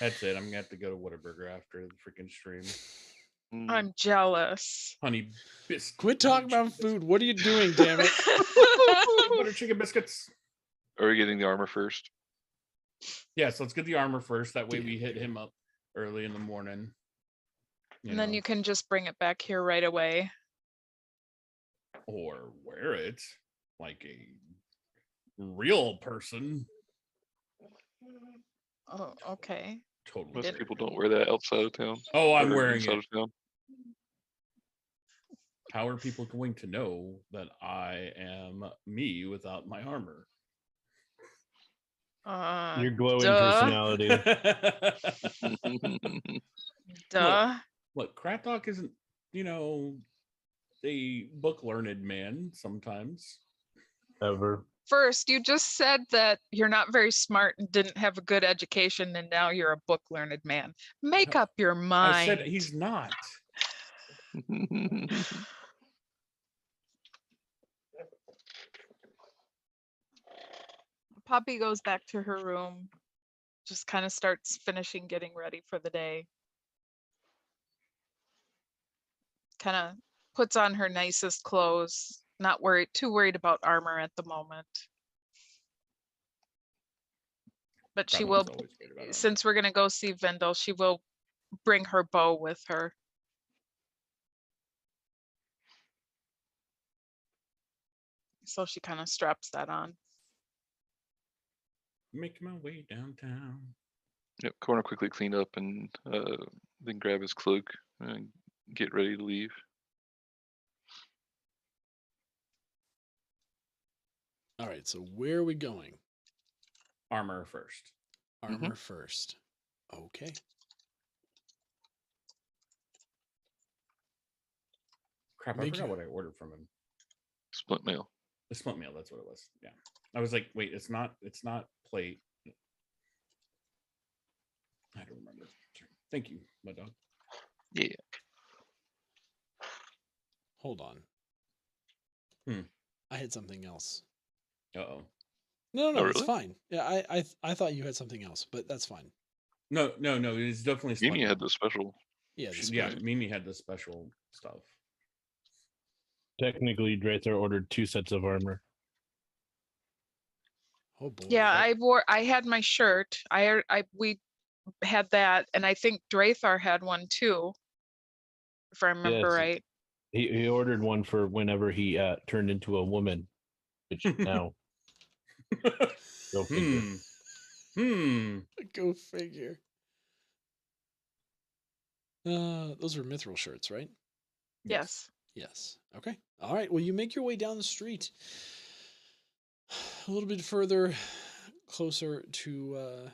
That's it. I'm gonna have to go to Whataburger after the freaking stream. I'm jealous. Honey biscuits. Quit talking about food. What are you doing, damn it? Butter chicken biscuits. Are we getting the armor first? Yes, let's get the armor first. That way Damn we hit you. him up early in the morning. And then you can just bring it back here right away. Or wear it like a real person. Oh, okay. Totally. Most Didn't- people don't wear that outside of town. Oh, I'm or wearing inside it. of town. How are people going to know that I am me without my armor? Your glowing duh. personality. Duh. Look, Krathok isn't, a book learned man sometimes. Ever. First, you just said that you're not very smart and didn't have a good education, and now you're a book learned man. Make up your mind. I said he's not. Poppy goes back to her room, just kind of starts finishing getting ready for the day. Kind of puts on her nicest clothes, not too worried about armor at the moment. But she will, Krathok's always worried about armor. since we're going to go see Windel, she will bring her bow with her. So she kind of straps that on. Making my way downtown. Yep, Corner quickly clean up and then grab his cloak and get ready to leave. All right, so where are we going? Armor first. Armor first. Okay. Crap, I Make forgot you- what I ordered from him. Split mail. The splint mail, that's what it was. Yeah. I was like, wait, it's not plate. I don't remember. Thank you, my dog. Yeah. Hold on. I had something else. Uh-oh. No, Oh, it's really? fine. Yeah, I thought you had something else, but that's fine. No, it's definitely splint Mimi mail. had the special. Yeah, Yeah, Mimi had the special stuff. Technically, Drathor ordered 2 sets of armor. Oh boy. Yeah, I had my shirt. We had that, and I think Drathar had one too, if I remember Yes. right. He ordered one for whenever he turned into a woman, which now go figure. Go figure. Those were mithril shirts, right? Yes. Yes. Okay. All right. Well, you make your way down the street a little bit further, closer to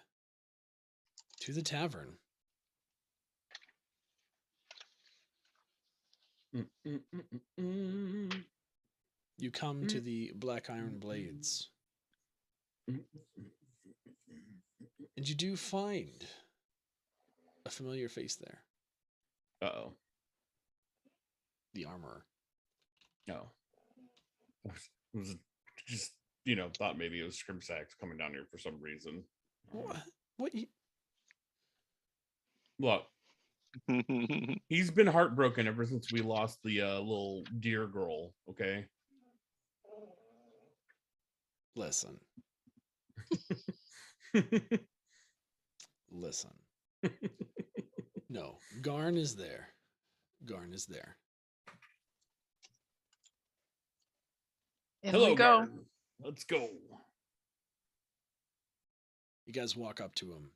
the tavern. You come to the Black Iron Blades, and you do find a familiar face there. Uh-oh. The armorer. No. I was just, thought maybe it was Scrimsax coming down here for some reason. What? What? Look, he's been heartbroken ever since we lost the little deer girl, okay? Listen. Listen. No, Garn is there. Garn is there. In Hello, we go. Garden. Let's go. You guys walk up to him.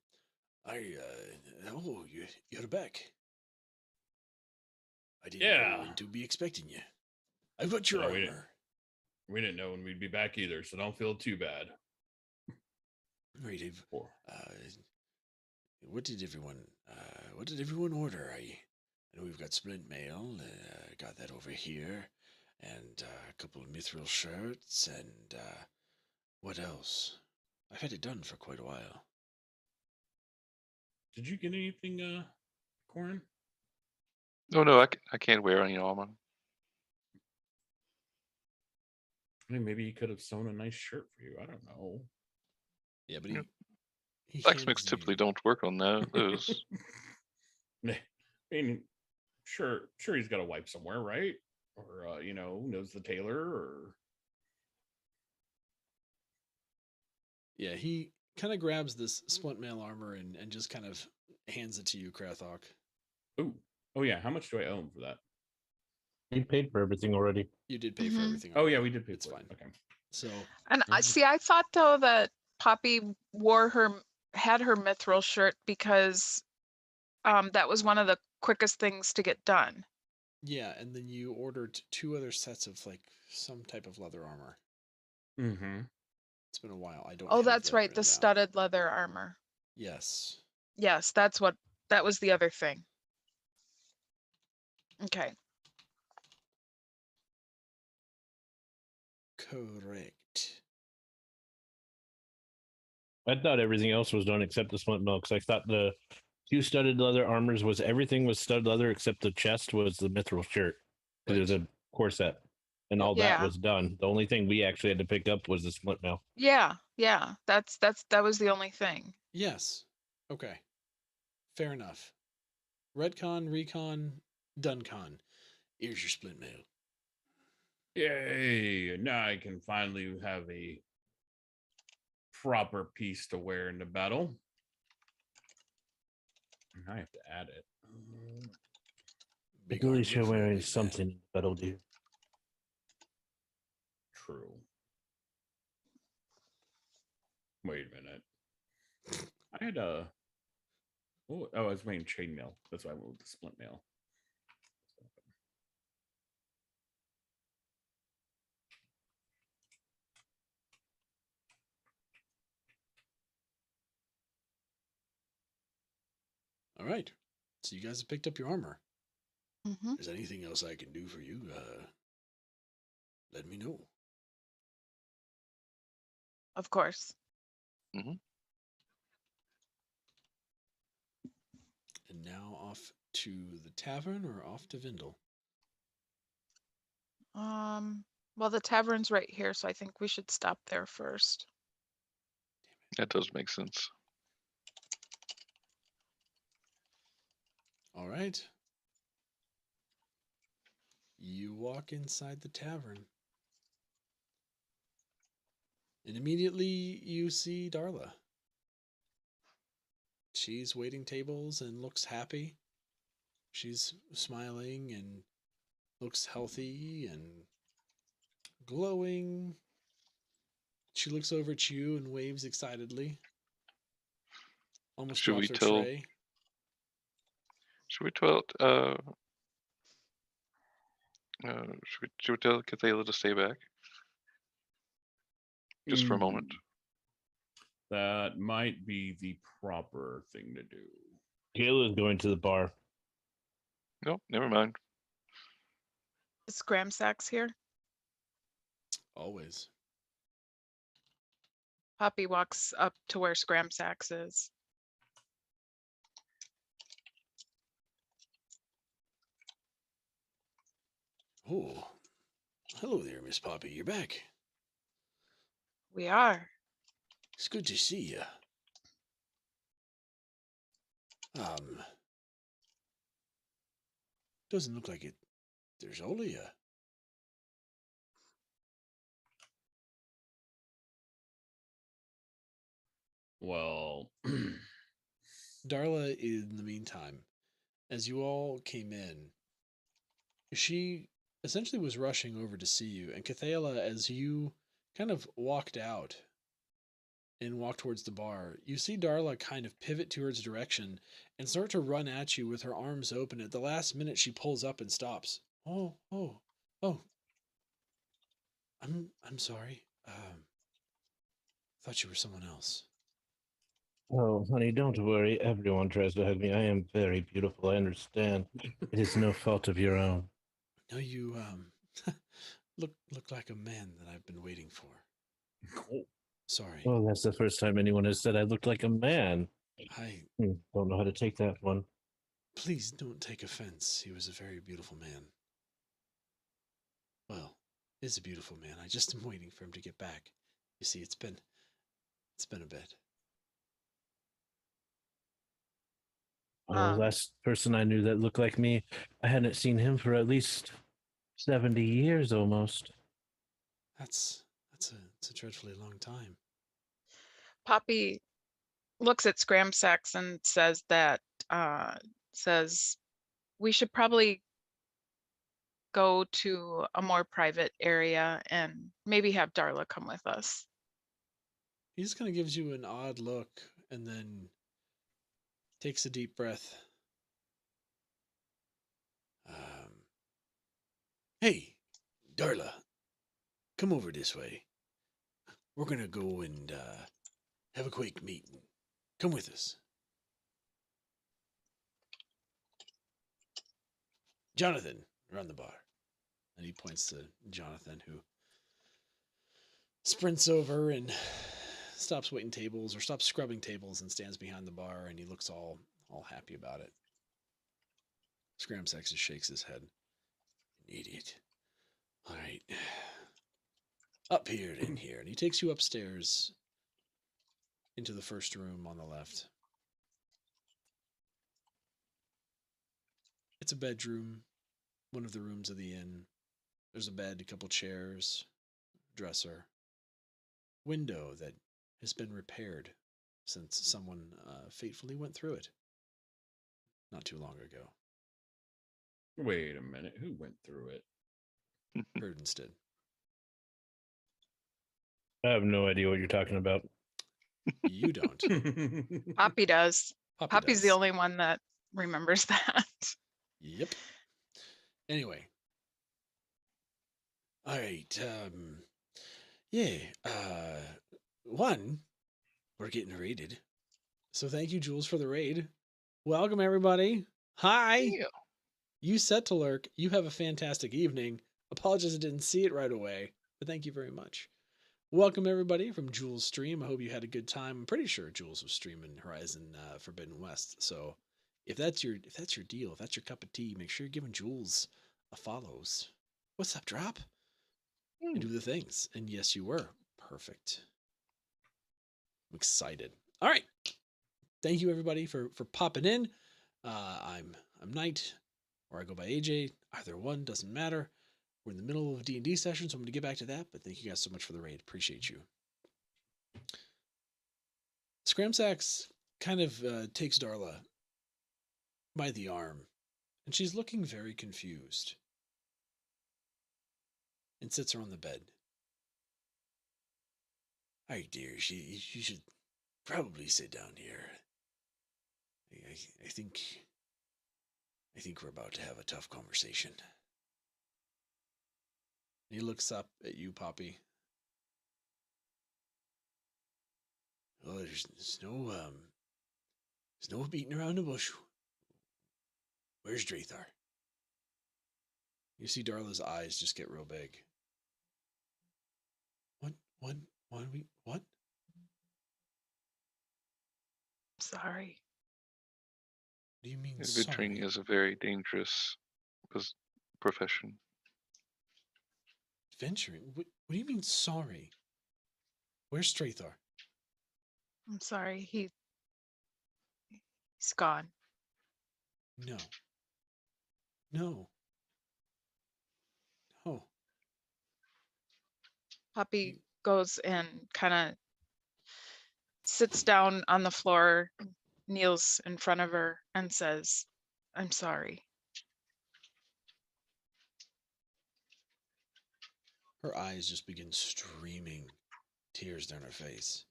You're back. I didn't know when to be expecting you. I've got your armor. We didn't know when we'd be back either, so don't feel too bad. Right, what did everyone order? I know we've got splint mail. Got that over here, and a couple of mithril shirts, and what else? I've had it done for quite a while. Did you get anything, Corin? Oh no, I can't wear any armor. I mean, maybe he could have sewn a nice shirt for you. I don't know. Yeah, but Yeah. he Blacksmiths typically don't work on those. I mean, sure he's got a wipe somewhere, right? Or knows the tailor, or yeah, he kind of grabs this splint mail armor and just kind of hands it to you, Krathok. Oh yeah, how much do I owe him for that? He paid for everything already. You did pay for everything. Oh yeah, we did pay It's for fine. it. Okay. So, And I thought though that Poppy had her mithril shirt because that was one of the quickest things to get done. yeah, and then you ordered 2 other sets of like some type of leather armor. Mm-hmm. It's been a while. I don't. Oh, have that's that right, the written down. studded leather armor. Yes. Yes, that was the other thing. Okay. Correct. I thought everything else was done except the splint mail, because I thought the 2 studded leather armors was everything was studded leather except the chest was the mithril shirt. Right. There's a corset, and all that Yeah. was done. The only thing we actually had to pick up was the splint mail. Yeah, that was the only thing. Yes. Okay. Fair enough. Redcon, recon, Duncon. Here's your splint mail. Yay! Now I can finally have a proper piece to wear in the battle. I have to add it. Big At armor least you're for a wearing big something that'll do. True. Wait a minute. I had a. Oh, I was wearing chainmail. That's why I went with the splint mail. All right. So you guys have picked up your armor. Mm-hmm. Is there anything else I can do for you? Let me know. Of course. And now off to the tavern or off to Windel? Well, the tavern's right here, so I think we should stop there first. That does make sense. All right. You walk inside the tavern. And immediately you see Darla. She's waiting tables and looks happy. She's smiling and looks healthy and glowing. She looks over at you and waves excitedly. Almost Should drops we her tell- tray. Should we tell should we tell Cathala to stay back? Just for a moment. That might be the proper thing to do. Kayla's going to the bar. No, never mind. Is Scramsax here? Always. Poppy walks up to where Scramsax is. Oh, hello there, Miss Poppy. You're back. We are. It's good to see you. Doesn't look like it. There's only a. Well, Darla, in the meantime, as you all came in, she essentially was rushing over to see you, and Cathala, as you kind of walked out and walked towards the bar, you see Darla kind of pivot towards direction and start to run at you with her arms open. At the last minute, she pulls up and stops. Oh. I'm sorry. Thought you were someone else. Oh, honey, don't worry. Everyone tries to hug me. I am very beautiful. I understand. It is no fault of your own. No, you look like a man that I've been waiting for. cool. Sorry. Well, that's the first time anyone has said I looked like a man. I Don't know how to take that one. Please don't take offense. He was a very beautiful man. Well, is a beautiful man. I just am waiting for him to get back. You see, it's been a bit. The last person I knew that looked like me, I hadn't seen him for at least 70 years almost. It's a dreadfully long time. Poppy looks at Scramsax and says that we should probably go to a more private area and maybe have Darla come with us. He just kind of gives you an odd look and then takes a deep breath. Hey, Darla, come over this way. We're gonna go and have a quick meeting. Come with us. Jonathan, run the bar. And he points to Jonathan, who sprints over and stops waiting tables or stops scrubbing tables and stands behind the bar, and he looks all happy about it. Scramsax just shakes his head. An idiot. All right. Up here and in here. And he takes you upstairs into the first room on the left. It's a bedroom, one of the rooms of the inn. There's a bed, a couple chairs, dresser, window that has been repaired since someone fatefully went through it not too long ago. Wait a minute. Who went through it? Prudence did. I have no idea what you're talking about. You don't. Poppy does. Poppy Poppy's the does. only one that remembers that. Yep. Anyway. All right. One, we're getting raided. So thank you, Jules, for the raid. Welcome, everybody. Hi. Yeah. You set to lurk. You have a fantastic evening. Apologize I didn't see it right away, but thank you very much. Welcome everybody from Jules' stream. I hope you had a good time. I'm pretty sure Jules was streaming Horizon Forbidden West. So if that's your deal, if that's your cup of tea, make sure you're giving Jules a follows. What's up, Drop? And do the things. And yes, you were. Perfect. I'm excited. All right. Thank you everybody for popping in. I'm Knight, or I go by AJ. Either one doesn't matter. We're in the middle of a D&D session, so I'm going to get back to that. But thank you guys so much for the raid. Appreciate you. Scramsax kind of takes Darla by the arm, and she's looking very confused, and sits her on the bed. All right, dear, you should probably sit down here. I think we're about to have a tough conversation. He looks up at you, Poppy. Oh, there's no beating around the bush. Where's Drathar? You see Darla's eyes just get real big. What? Sorry. What do you mean, Adventuring sorry? is a very dangerous profession. Adventuring? What do you mean, sorry? Where's Strathar? I'm sorry. He's gone. No. No. No. Poppy goes and kind of sits down on the floor, kneels in front of her, and says, I'm sorry. Her eyes just begin streaming tears down her face.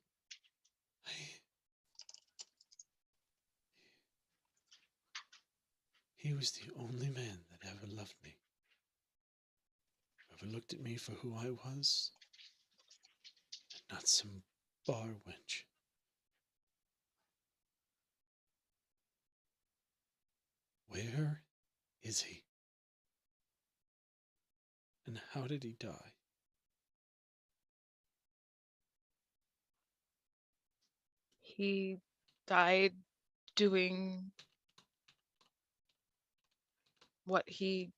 He was the only man that ever loved me. Ever looked at me for who I was, and not some bar wench. Where is he? And how did he die? He died doing what he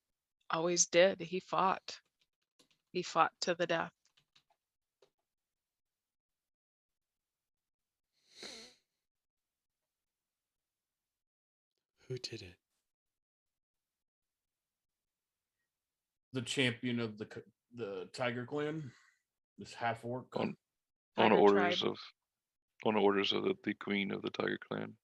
always did. He fought. He fought to the death. Who did it? The champion of the Tiger Clan, this half orc. On Tiger orders tribe. of the Queen of the Tiger Clan.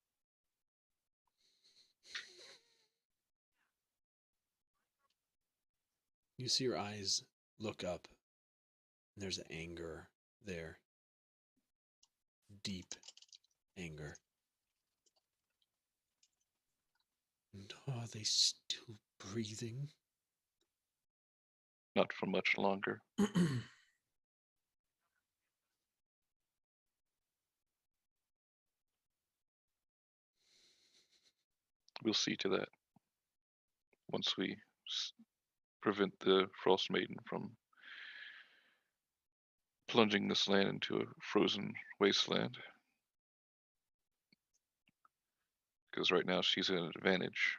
You see her eyes look up, and there's anger there. Deep anger. And are they still breathing? Not for much longer. We'll see to that once we prevent the Frostmaiden from plunging this land into a frozen wasteland. Because right now she's at an advantage.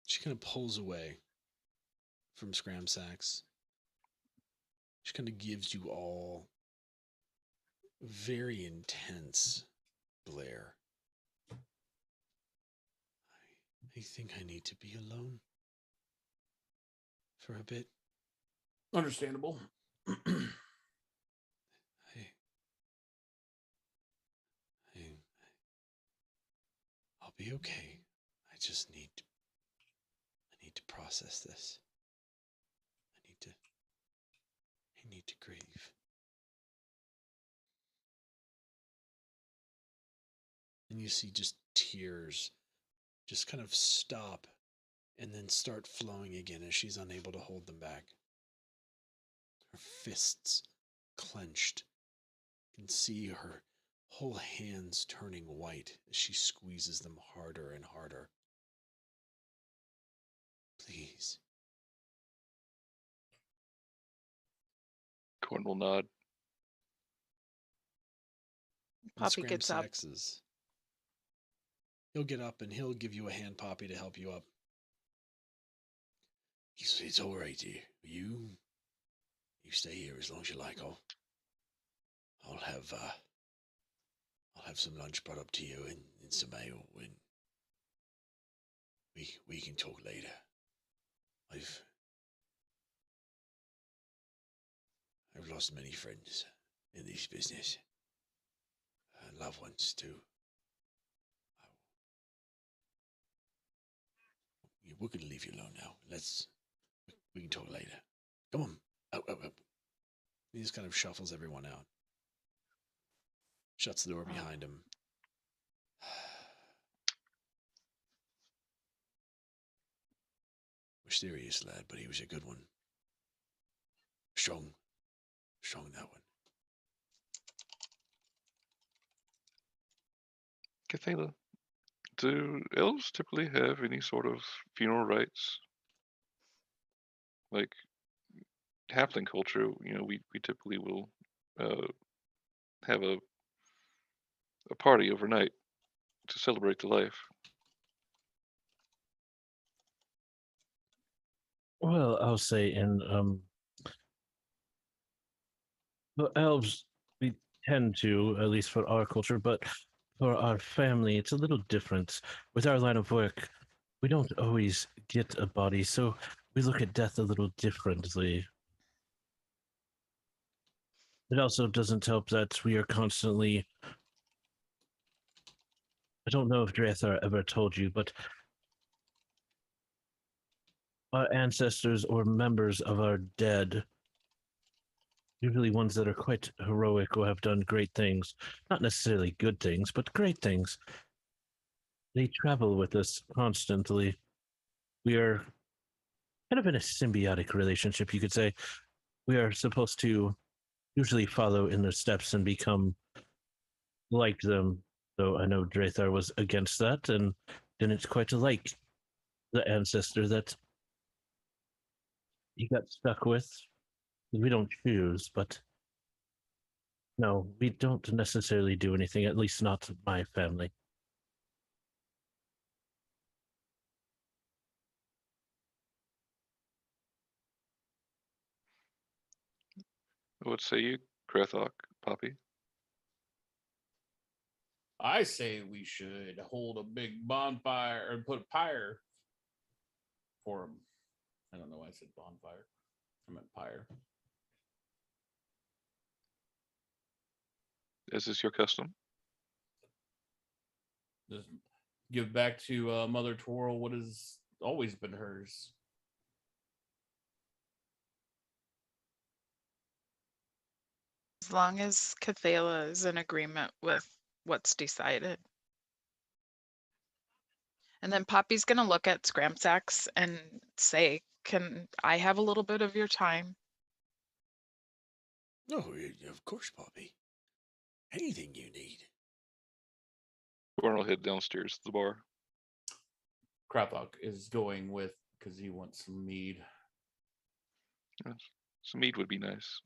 She kind of pulls away from Scramsax. She kind of gives you all very intense glare. I think I need to be alone for a bit. Understandable. I'll be okay. I just need to process this. I need to grieve. And you see just tears just kind of stop and then start flowing again as she's unable to hold them back. Her fists clenched. You can see her whole hands turning white as she squeezes them harder and harder. Please. Corn will nod. And Poppy gets up. He'll get up and he'll give you a hand, Poppy, to help you up. It's all right, dear. You stay here as long as you like. I'll have some lunch brought up to you and some ale, and we can talk later. I've lost many friends in this business, and loved ones too. We're gonna leave you alone now. We can talk later. Come on. Out. He just kind of shuffles everyone out. Shuts the door behind him. Mysterious lad, but he was a good one. Strong that one. Cathala, do elves typically have any sort of funeral rites? Like halfling culture, we typically will have a party overnight to celebrate the life. Well, I'll say the elves, we tend to, at least for our culture, but for our family, it's a little different. With our line of work, we don't always get a body, so we look at death a little differently. It also doesn't help that we are constantly. I don't know if Drathar ever told you, but our ancestors or members of our dead, usually ones that are quite heroic or have done great things, not necessarily good things, but great things, they travel with us constantly. We are kind of in a symbiotic relationship, you could say. We are supposed to usually follow in their steps and become like them. Though I know Drathar was against that and didn't quite like the ancestor that he got stuck with. We don't choose, but no, we don't necessarily do anything, at least not my family. What say you, Krathok, Poppy? I say we should hold a big bonfire or put a pyre for him. I don't know why I said bonfire. I meant pyre. Is this your custom? Just give back to Mother Twirl what has always been hers. As long as Cathala is in agreement with what's decided. And then Poppy's gonna look at Scramsax and say, can I have a little bit of your time? No, of course, Poppy. Anything you need. Gorn will head downstairs to the bar. Krathok is going with because he wants some mead. Yes. Some mead would be nice.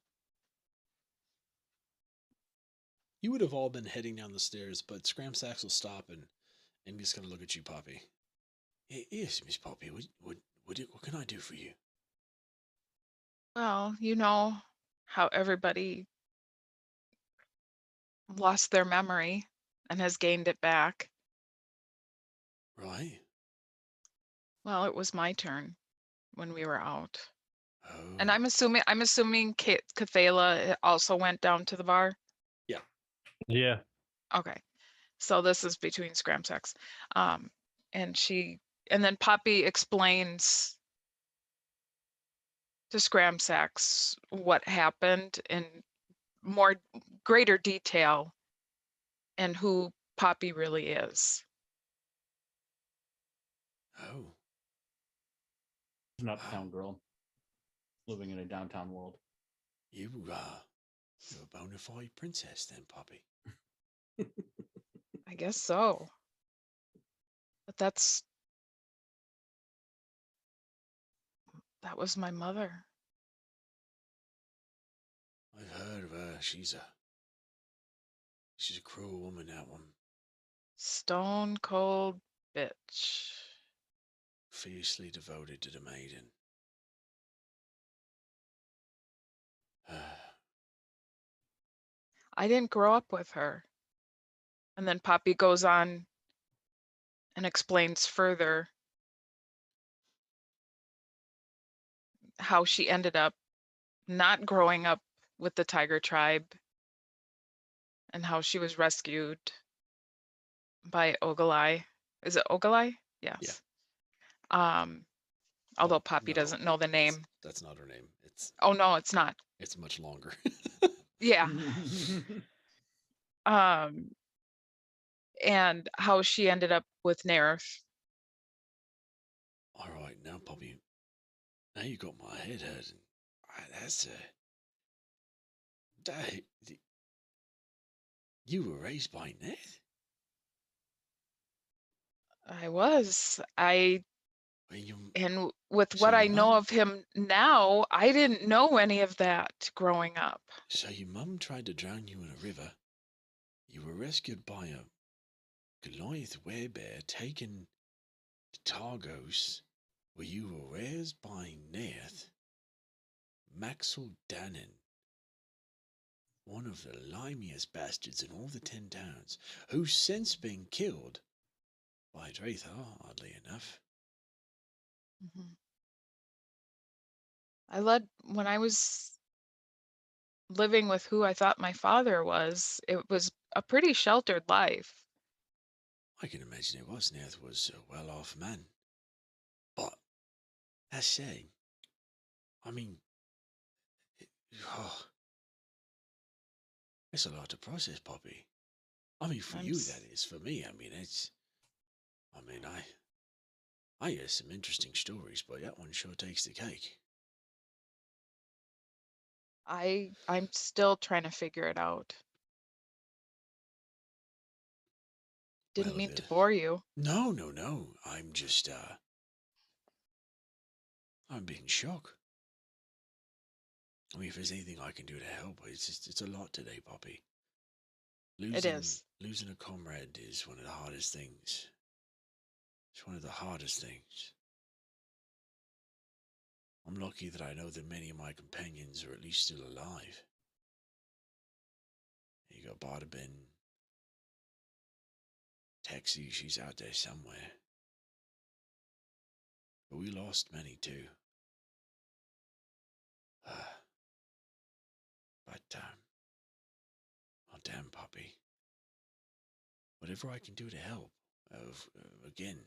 You would have all been heading down the stairs, but Scramsax will stop and just gonna look at you, Poppy. Yes, Miss Poppy. What can I do for you? Well, you know how everybody lost their memory and has gained it back. Right. Well, it was my turn when we were out. Oh. And I'm assuming Cathala also went down to the bar. Yeah. Okay. So this is between Scramsax. And then Poppy explains to Scramsax what happened in greater detail and who Poppy really is. Oh. She's not the town girl living in a downtown world. You're a bona fide princess then, Poppy. I guess so. But that's That was my mother. I've heard of her. She's a cruel woman, that one. Stone cold bitch. Fiercely devoted to the maiden. I didn't grow up with her. And then Poppy goes on and explains further how she ended up not growing up with the tiger tribe and how she was rescued by Ogalai. Is it Ogalai? Yes. Although Poppy No, doesn't know the name. That's not her name. Oh no, it's not. It's much longer. Yeah. And how she ended up with Nerith. All right, now, Poppy. Now you got my head hurting. That's you were raised by Ned? I was. And with So what I your know mum- of him now, I didn't know any of that growing up. So your mum tried to drown you in a river. You were rescued by a Goliath werebear taken to Targos, where you were raised by Neth, Maxwell Dannon, one of the limiest bastards in all the 10 towns, who's since been killed by Drathar, oddly enough. When I was living with who I thought my father was, it was a pretty sheltered life. I can imagine it was. Neth was a well-off man. But, I say, I mean, it's a lot to process, Poppy. I mean, for you, that is. For me, I mean, I hear some interesting stories, but that one sure takes the cake. I'm still trying to figure it out. Didn't mean to bore you. No. I'm just, I'm being shocked. I mean, if there's anything I can do to help, it's a lot today, Poppy. It is. Losing a comrade is one of the hardest things. It's one of the hardest things. I'm lucky that I know that many of my companions are at least still alive. You got Bardabin. Taxi, she's out there somewhere. But we lost many too. But, oh damn, Poppy. Whatever I can do to help. Again,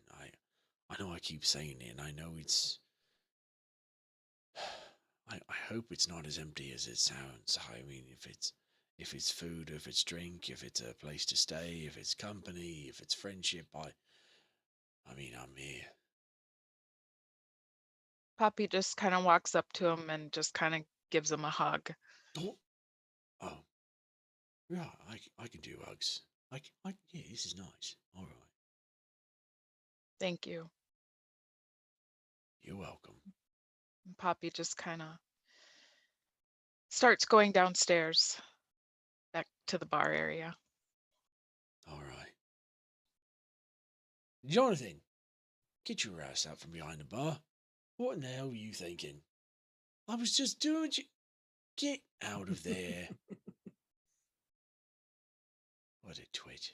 I know I keep saying it, and I know it's... I hope it's not as empty as it sounds. I mean, if it's food, if it's drink, if it's a place to stay, if it's company, if it's friendship, I mean, I'm here. Poppy just kind of walks up to him and just kind of gives him a hug. Oh. Yeah, I can do hugs. Yeah, this is nice. All right. Thank you. You're welcome. And Poppy just kind of starts going downstairs back to the bar area. All right. Jonathan, get your ass out from behind the bar. What in the hell were you thinking? I was just doing you. Get out of there. What a twit.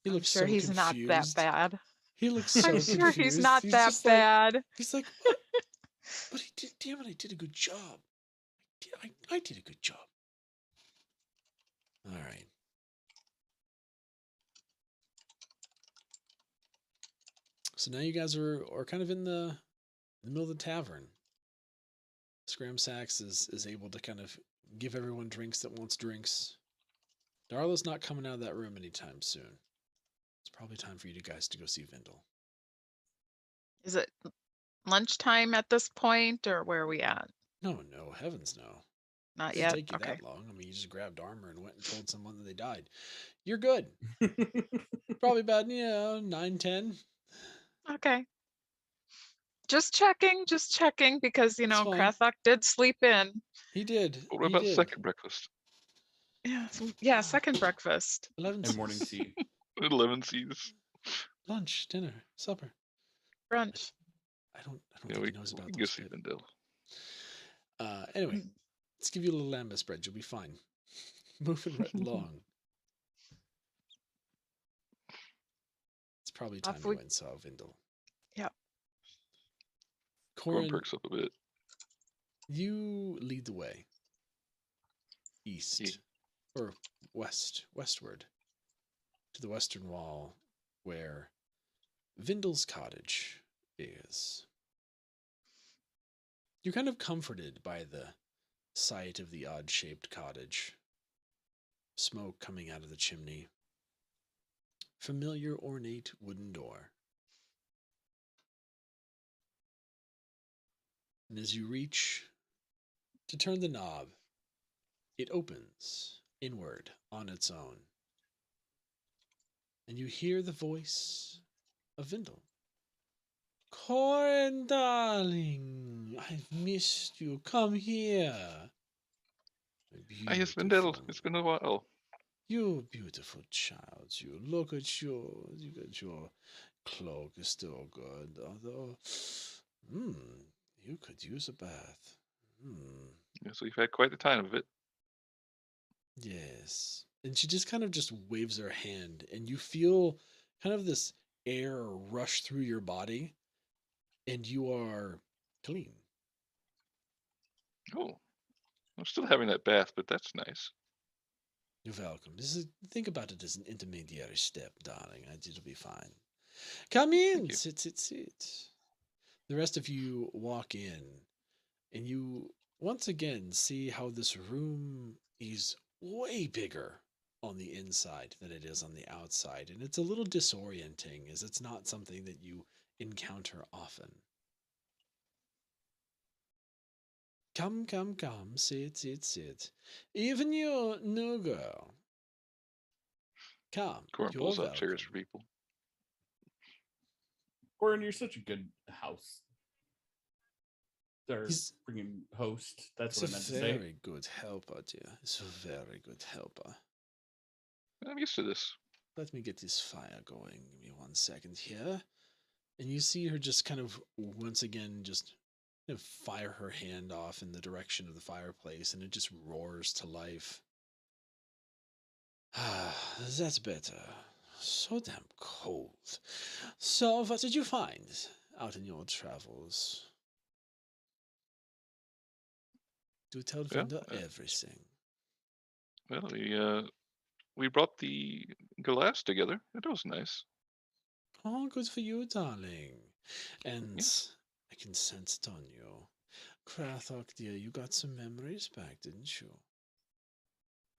He looks sure so he's confused. not that bad. He looks so confused. I'm sure he's not that bad. He's like, what? But damn it, I did a good job. I did a good job. All right. So now you guys are kind of in the middle of the tavern. Scram Sacks is able to kind of give everyone drinks that wants drinks. Darla's not coming out of that room anytime soon. It's probably time for you guys to go see Windel. Is it lunchtime at this point, or where are we at? No, heavens no. Not It yet. doesn't take you that long. I mean, you just grabbed armor and went and told someone that they died. You're good. Probably about 9, 10. Okay. Just checking because, It's fine. Krathok did sleep in. He did. What He about did. second breakfast? Yeah, second breakfast. 11 And morning Cs. tea. 11 C's. Lunch, dinner, supper. Brunch. I don't Yeah, think we he knows about can go those see yet. Windel. Anyway, Mm. let's give you a little lambus bread. You'll be fine. Moving right along. It's probably time Off to we- win, so Vindel. Yep. Corn Corin, perks up a bit. you lead the way. East. Yeah. Or westward. To the western wall where Vindel's cottage is. You're kind of comforted by the sight of the odd-shaped cottage. Smoke coming out of the chimney. Familiar ornate wooden door. And as you reach to turn the knob, it opens inward on its own. And you hear the voice of Vindel. Corin, darling, I've missed you. Come here. Yes, Windel. It's been a while. You beautiful child. You look at your cloak is still good, although you could use a bath. Yes, we've had quite the time of it. Yes. And she just kind of just waves her hand, and you feel kind of this air rush through your body, and you are clean. Oh, I'm still having that bath, but that's nice. You're welcome. Think about it as an intermediary step, darling. It'll be fine. Come in. you. Sit. The rest of you walk in, and you once again see how this room is way bigger on the inside than it is on the outside. And it's a little disorienting, as it's not something that you encounter often. Come. Sit. Even you, new girl. Come. Corn You're pulls out chairs welcome. for people. Corin, you're such a good house. Or He's- freaking host. That's He's what I a meant to say. very good helper, dear. He's a very good helper. I'm used to this. Let me get this fire going. Give me 1 second here. And you see her just kind of once again just kind of fire her hand off in the direction of the fireplace, and it just roars to life. Ah, that's better. So damn cold. So, what did you find out in your travels? Do tell Yeah, Vanda everything. Well, we brought the glass together. It was nice. Oh, good for you, darling. And Yes. I can sense it on you. Krathok, dear, you got some memories back, didn't you?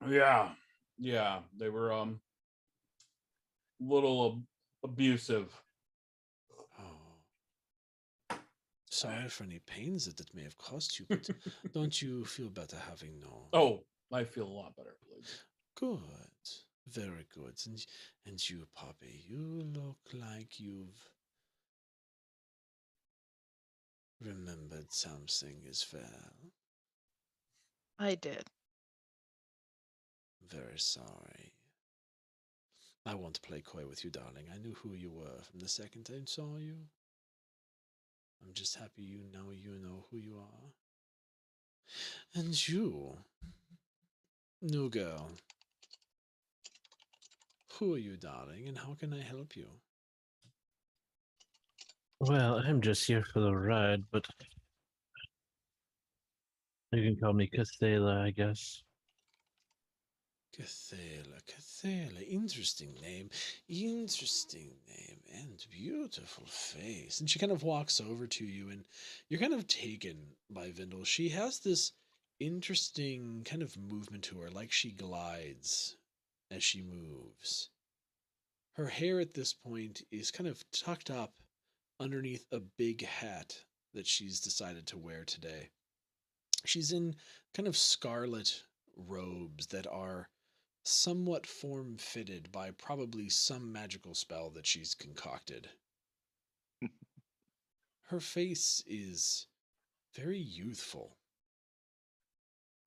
Yeah. They were little abusive. Oh. Sorry for any pains that it may have caused you, but don't you feel better having known? Oh, I feel a lot better. Good. Very good. And you, Poppy, you look like you've remembered something as well. I did. Very sorry. I won't play coy with you, darling. I knew who you were from the second I saw you. I'm just happy you know who you are. And you, new girl, who are you, darling, and how can I help you? Well, I'm just here for the ride, but you can call me Cathela, I guess. Cathela, interesting name, and beautiful face. And she kind of walks over to you, and you're kind of taken by Vindel. She has this interesting kind of movement to her, like she glides as she moves. Her hair at this point is kind of tucked up underneath a big hat that she's decided to wear today. She's in kind of scarlet robes that are somewhat form-fitted by probably some magical spell that she's concocted. her face is very youthful.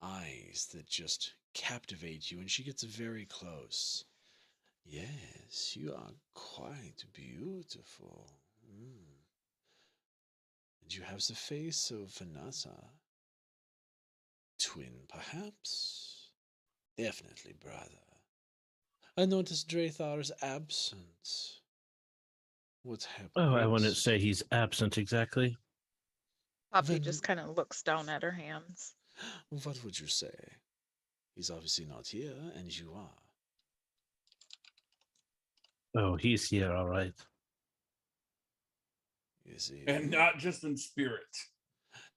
Eyes that just captivate you, and she gets very close. Yes, you are quite beautiful. And you have the face of Vanessa. Twin, perhaps? Definitely brother. I noticed Drathar's absent. What happened? Oh, I wouldn't say he's absent exactly. Poppy Then- just kind of looks down at her hands. What would you say? He's obviously not here, and you are. Oh, he's here, all right. Is he? And not just in spirit.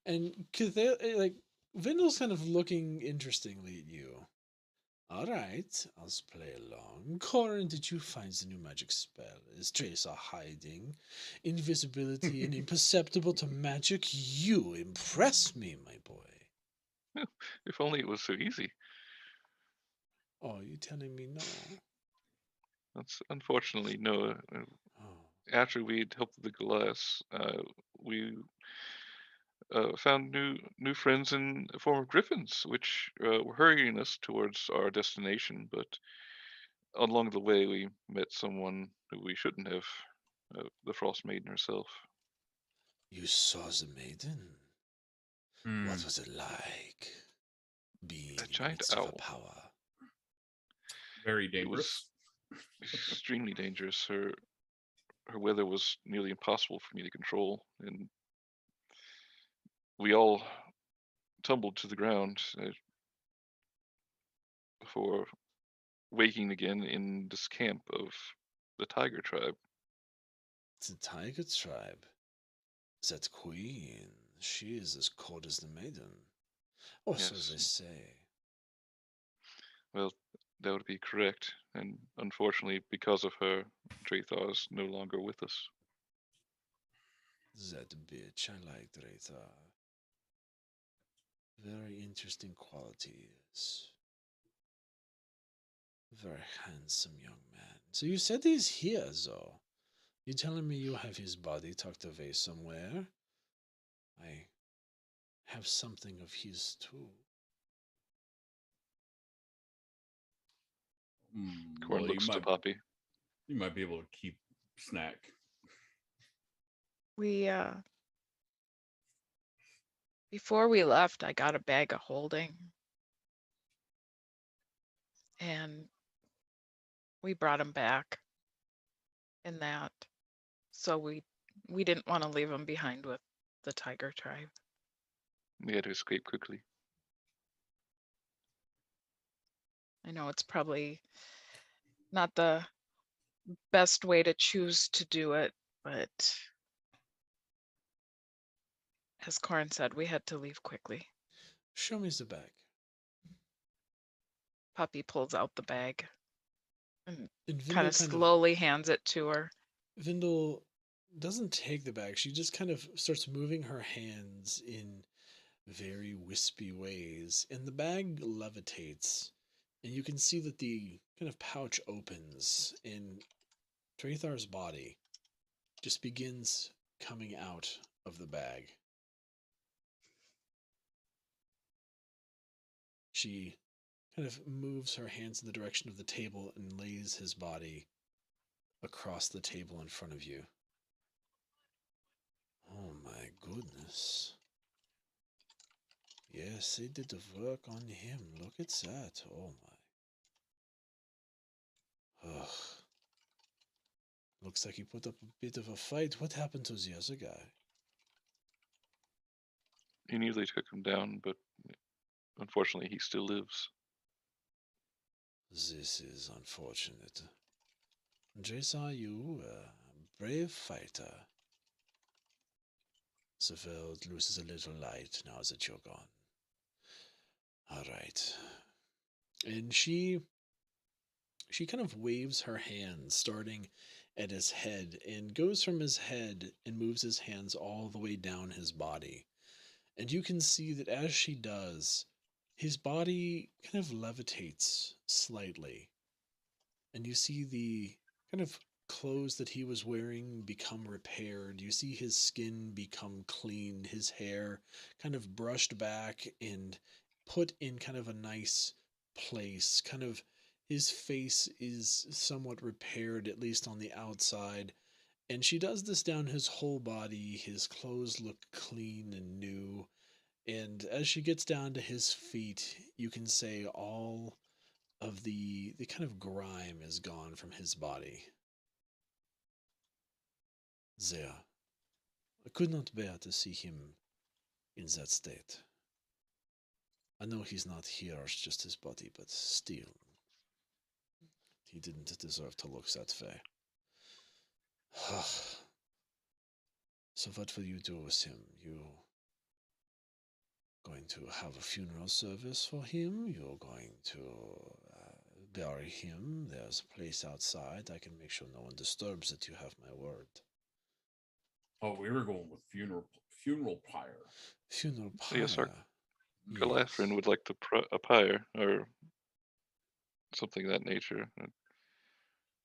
And like Vindel's kind of looking interestingly at you. All right, I'll play along. Corin, did you find the new magic spell? Is Tracer hiding? Invisibility and imperceptible to magic? You impress me, my boy. If only it was so easy. Oh, are you telling me no? That's unfortunately no. Oh, After we'd helped the Goliaths, we found new friends in the form of griffins, which were hurrying us towards our destination. But along the way, we met someone who we shouldn't have, the Frostmaiden herself. you saw the maiden? What was it like? Being A in the giant midst of owl. her power. Very It dangerous. was extremely dangerous. Her weather was nearly impossible for me to control, and we all tumbled to the ground before waking again in this camp of the Tiger Tribe. The Tiger Tribe. That queen. She is as cold as the maiden. Or so Yes. they say. Well, that would be correct, and unfortunately, because of her, Drathar is no longer with us. That bitch, I like Drethar. Very interesting qualities. Very handsome young man. So you said he's here, though. You telling me you have his body tucked away somewhere? I have something of his too. Corin looks to Poppy. You might be able to keep snack. We before we left, I got a bag of holding. And we brought him back in that. So we didn't want to leave him behind with the Tiger Tribe. We had to escape quickly. I know it's probably not the best way to choose to do it, but as Corin said, we had to leave quickly. Show me the bag. Puppy pulls out the bag and And kind of slowly hands it to her. Windel doesn't take the bag. She just kind of starts moving her hands in very wispy ways, and the bag levitates, and you can see that the kind of pouch opens, and Drathar's body just begins coming out of the bag. She kind of moves her hands in the direction of the table and lays his body across the table in front of you. Oh my goodness. Yes, they did the work on him. Look at that. Oh my. Ugh. Looks like he put up a bit of a fight. What happened to the other guy? He nearly took him down, but unfortunately, he still lives. This is unfortunate. Jason, you a brave fighter. The world loses a little light now that you're gone. All right. And she kind of waves her hands, starting at his head, and goes from his head and moves his hands all the way down his body. And you can see that as she does, his body kind of levitates slightly. And you see the kind of clothes that he was wearing become repaired. You see his skin become clean, his hair kind of brushed back and put in kind of a nice place. Kind of his face is somewhat repaired, at least on the outside. And she does this down his whole body. His clothes look clean and new. And as she gets down to his feet, you can say all of the kind of grime is gone from his body. There. I could not bear to see him in that state. I know he's not here, it's just his body, but still. He didn't deserve to look that way. So what will you do with him? You going to have a funeral service for him? You're going to bury him? There's a place outside. I can make sure no one disturbs it. You have my word. Oh, we were going with funeral pyre. Funeral pyre. Yes, our Yes. Galathryn would like to a pyre or something of that nature.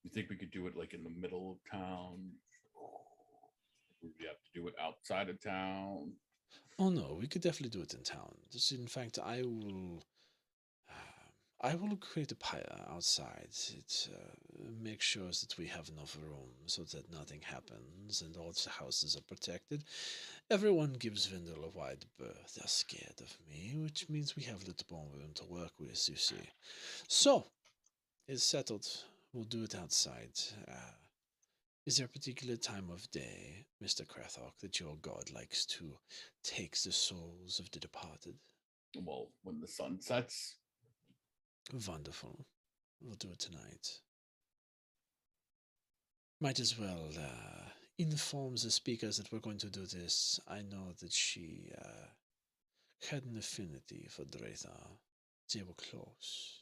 You think we could do it like in the middle of town? Would we have to do it outside of town? Oh no, we could definitely do it in town. In fact, I will create a pyre outside. It make sure that we have enough room so that nothing happens and all the houses are protected. Everyone gives Windel a wide berth. They're scared of me, which means we have little more room to work with, you see. So, it's settled. We'll do it outside. Is there a particular time of day, Mr. Krathok, that your god likes to take the souls of the departed? Well, when the sun sets. Wonderful. We'll do it tonight. Might as well inform the speakers that we're going to do this. I know that she had an affinity for Dretha. They were close.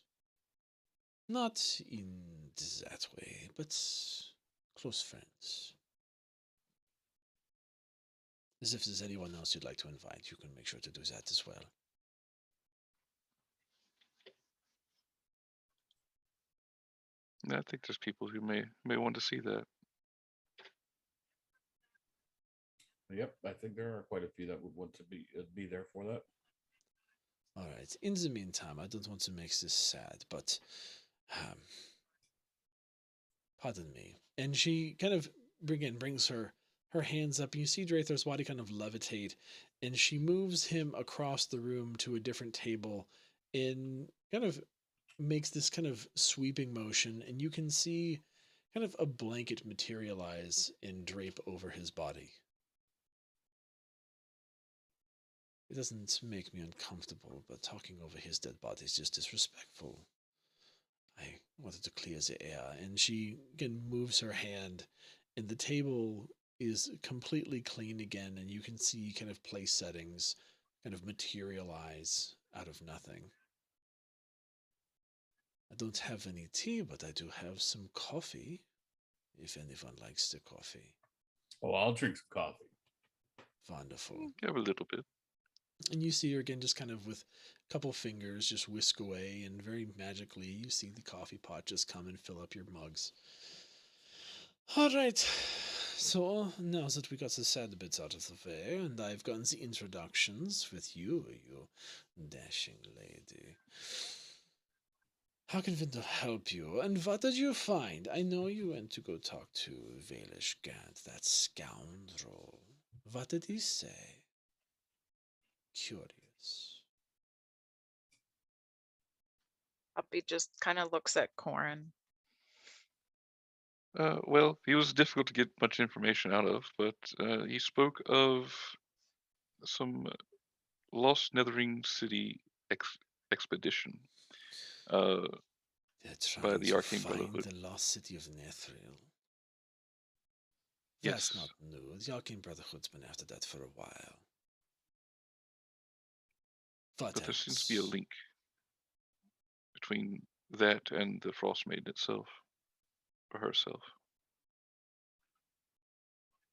Not in that way, but close friends. As if there's anyone else you'd like to invite, you can make sure to do that as well. I think there's people who may want to see that. Yep, I think there are quite a few that would want to be there for that. All right. In the meantime, I don't want to make this sad, but pardon me. And she kind of brings her hands up, and you see Drathar's body kind of levitate, and she moves him across the room to a different table and kind of makes this kind of sweeping motion, and you can see kind of a blanket materialize and drape over his body. It doesn't make me uncomfortable, but talking over his dead body is just disrespectful. I wanted to clear the air, and she again moves her hand, and the table is completely clean again, and you can see kind of place settings kind of materialize out of nothing. I don't have any tea, but I do have some coffee, if anyone likes the coffee. Oh, I'll drink some coffee. Wonderful. Have a little bit. And you see her again just kind of with a couple fingers just whisk away, and very magically you see the coffee pot just come and fill up your mugs. All right. So now that we got the sad bits out of the way, and I've gotten the introductions with you, you dashing lady. How can Windel help you? And what did you find? I know you went to go talk to Valish Gant, that scoundrel. What did he say? Curious. Puppy just kind of looks at Corin. Well, he was difficult to get much information out of, but he spoke of some lost Nethering City expedition They're trying by the to Arcane find Brotherhood. the lost city of Nethril. Yes. That's not new. The Arcane Brotherhood's been after that for a while. What But there else? seems to be a link between that and the Frostmaiden itself, or herself.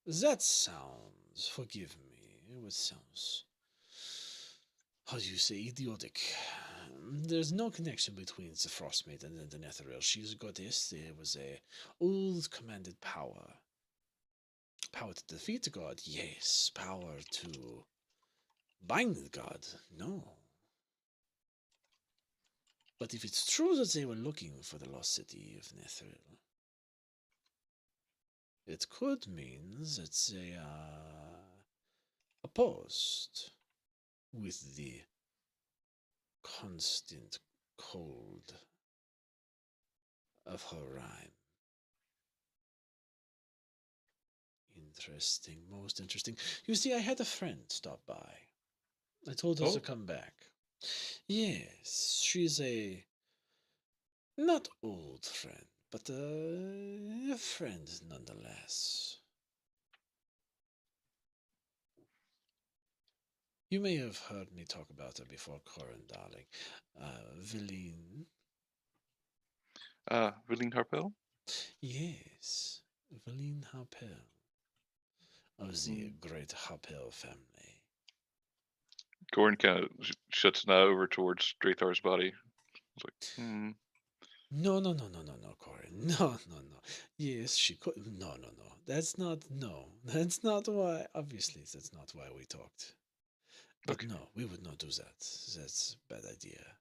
That sounds, forgive me, it sounds, how do you say, idiotic. there's no connection between the Frostmaiden and the Netherrealm. She's a goddess. There was a old commanded power. Power to defeat the god, yes. Power to bind the god, no. But if it's true that they were looking for the lost city of Netheril, it could mean that they are opposed with the constant cold of her rhyme. Interesting, most interesting. You see, I had a friend stop by. I told her to come back. Yes, she's a not old friend, but a friend nonetheless. You may have heard me talk about her before, Corin, darling. Villine. Villine Harpel? Yes, Villine Harpel. Of the Mm. great Harpel family. Gorin kind of shuts an eye over towards Draythar's body. It's like, No, Corin. No. Yes, she could. No. That's not. No, that's not why. Obviously, that's not why we talked. But Okay. no, we would not do that. That's a bad idea.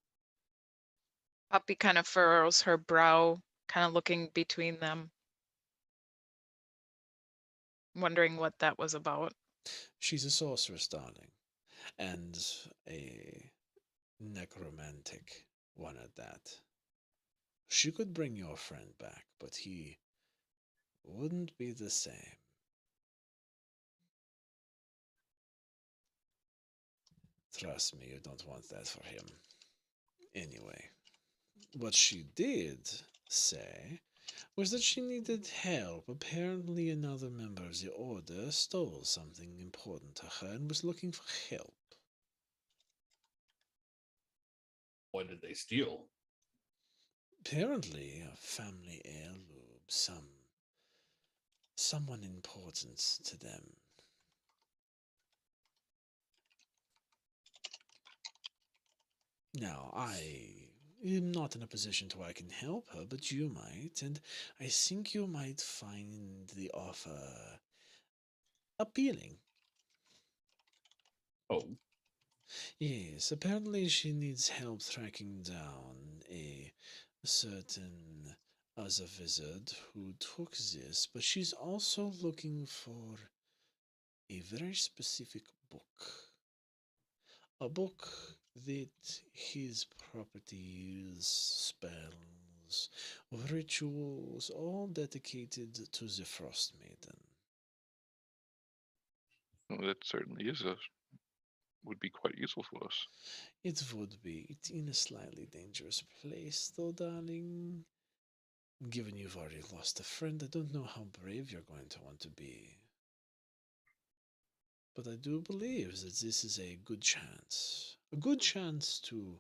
Poppy kind of furrows her brow, kind of looking between them, wondering what that was about. She's a sorceress, darling, and a necromantic one at that. She could bring your friend back, but he wouldn't be the same. Trust me, you don't want that for him. Anyway, what she did say was that she needed help. Apparently, another member of the Order stole something important to her and was looking for help. What did they steal? Apparently, a family heirloom, someone important to them. Now, I am not in a position to where I can help her, but you might, and I think you might find the offer appealing. Oh, Yes, apparently she needs help tracking down a certain other wizard who took this, but she's also looking for a very specific book. A book that his properties, spells, rituals, all dedicated to the Frostmaiden. well, that certainly would be quite useful for us. It would be. It's in a slightly dangerous place, though, darling. Given you've already lost a friend, I don't know how brave you're going to want to be. But I do believe that this is a good chance. A good chance to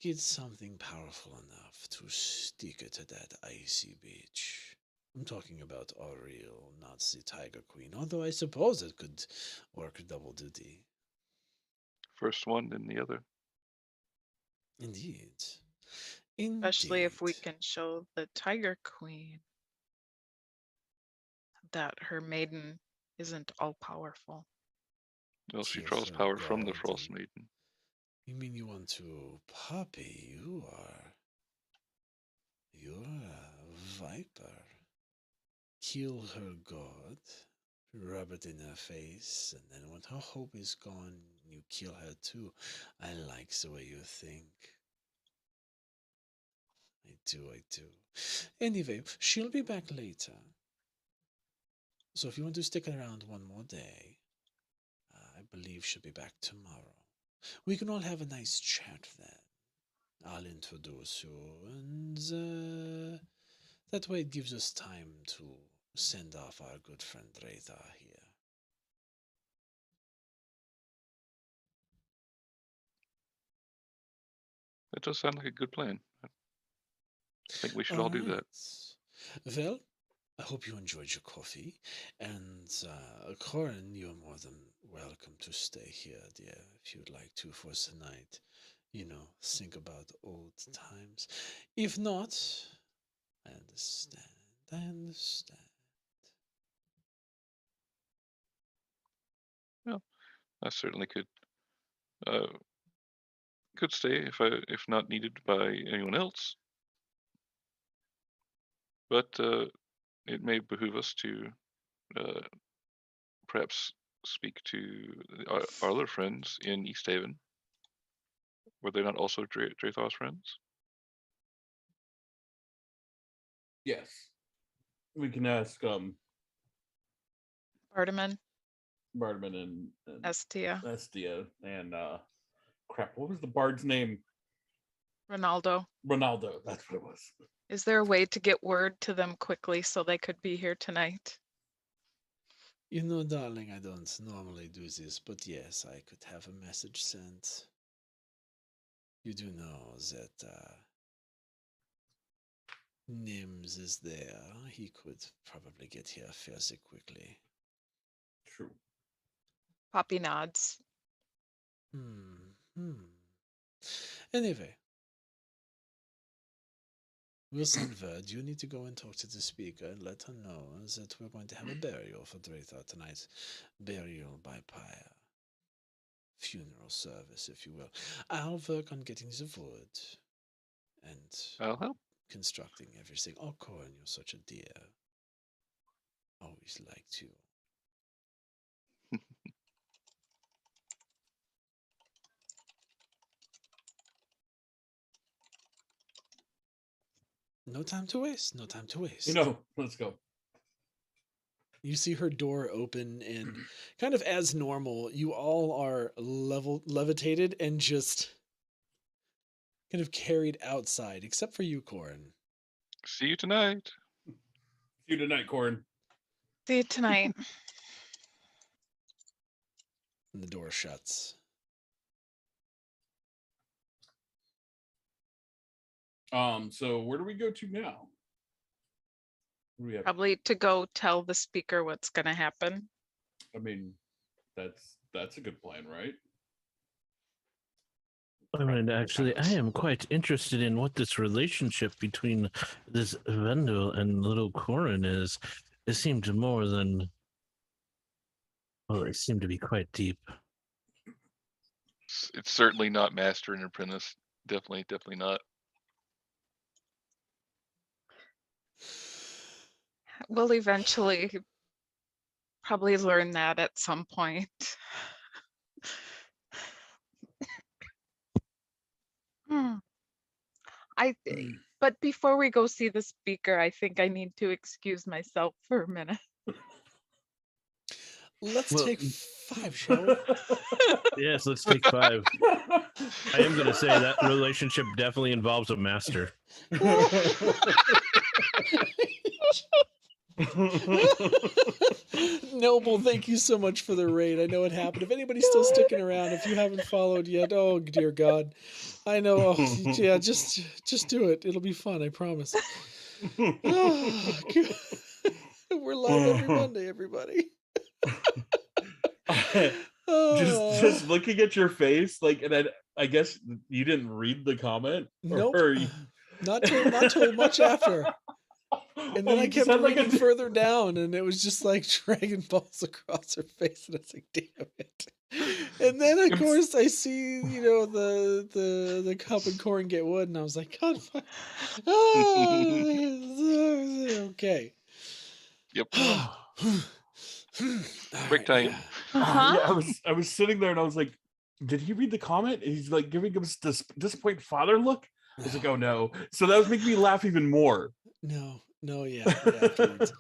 get something powerful enough to stick it to that icy beach. I'm talking about our real, not the Tiger Queen, although I suppose it could work double duty. First one, then the other. Indeed. Especially if we Indeed. can show the Tiger Queen that her maiden isn't all powerful. Well, she Kill draws her power from the god Frost and- Maiden. You mean you want to, Poppy? You're a viper. Kill her god, rub it in her face, and then when her hope is gone, you kill her too. I like the way you think. I do. Anyway, she'll be back later. So if you want to stick around one more day, I believe she'll be back tomorrow. We can all have a nice chat then. I'll introduce you, and that way it gives us time to send off our good friend Reza here. That does sound like a good plan. I think we should all do that. Well, I hope you enjoyed your coffee, and Corin, you're more than welcome to stay here, dear, if you'd like to for the night. think about old times. If not, I understand. I understand. Well, I certainly could stay if not needed by anyone else. But it may behoove us to perhaps speak to our other friends in East Haven. Were they not also Drathos friends? Yes. We can ask Bartaman, Bartman and Estia, Estia and crap, what was the bard's name? Ronaldo. Ronaldo, that's what it was. Is there a way to get word to them quickly so they could be here tonight? Darling, I don't normally do this, but yes, I could have a message sent. You do know that Nims is there. He could probably get here fairly quickly. True. Poppy nods. Anyway, we'll send word. You need to go and talk to the speaker and let her know that we're going to have a burial for Drathar tonight. Burial by pyre. Funeral service, if you will. I'll work on getting the wood and I'll help. constructing everything. Oh, Corin, you're such a dear. Always liked you. No time to waste. No time to waste. Let's go. You see her door open, and kind of as normal, you all are levitated and just kind of carried outside, except for you, Corin. See you tonight. See you tonight, Corin. See you tonight. And the door shuts. So where do we go to now? What do we have? Probably to go tell the speaker what's going to happen. I mean, that's a good plan, right? I mean, actually, I am quite interested in what this relationship between this Windel and little Corin is. It seemed more than... Well, it seemed to be quite deep. It's certainly not master and apprentice. Definitely not. We'll eventually probably learn that at some point. But before we go see the speaker, I think I need to excuse myself for a minute. Let's take 5, shall we? Yes, let's take 5. I am going to say that relationship definitely involves a master. Noble, thank you so much for the raid. I know it happened. If anybody's still sticking around, if you haven't followed yet, oh dear God, I know. Oh, yeah, just do it. It'll be fun. I promise. Oh, we're live every Monday, everybody. Just looking at your face, like, and I guess you didn't read the comment. Nope. Not till much after. And then I kept reading further down, and it was just like Dragon Balls across her face, and I was like, "Damn it!" And then, of course, I see the cup and Corin get wood, and I was like, "God, fuck." Okay. Yep. All Break right, time. yeah. Yeah, I was sitting there, and I was like, "Did he read the comment?" And he's like giving us this disappointed father look. I was like, "Oh no!" So that was making me laugh even more. No, yeah. Afterwards.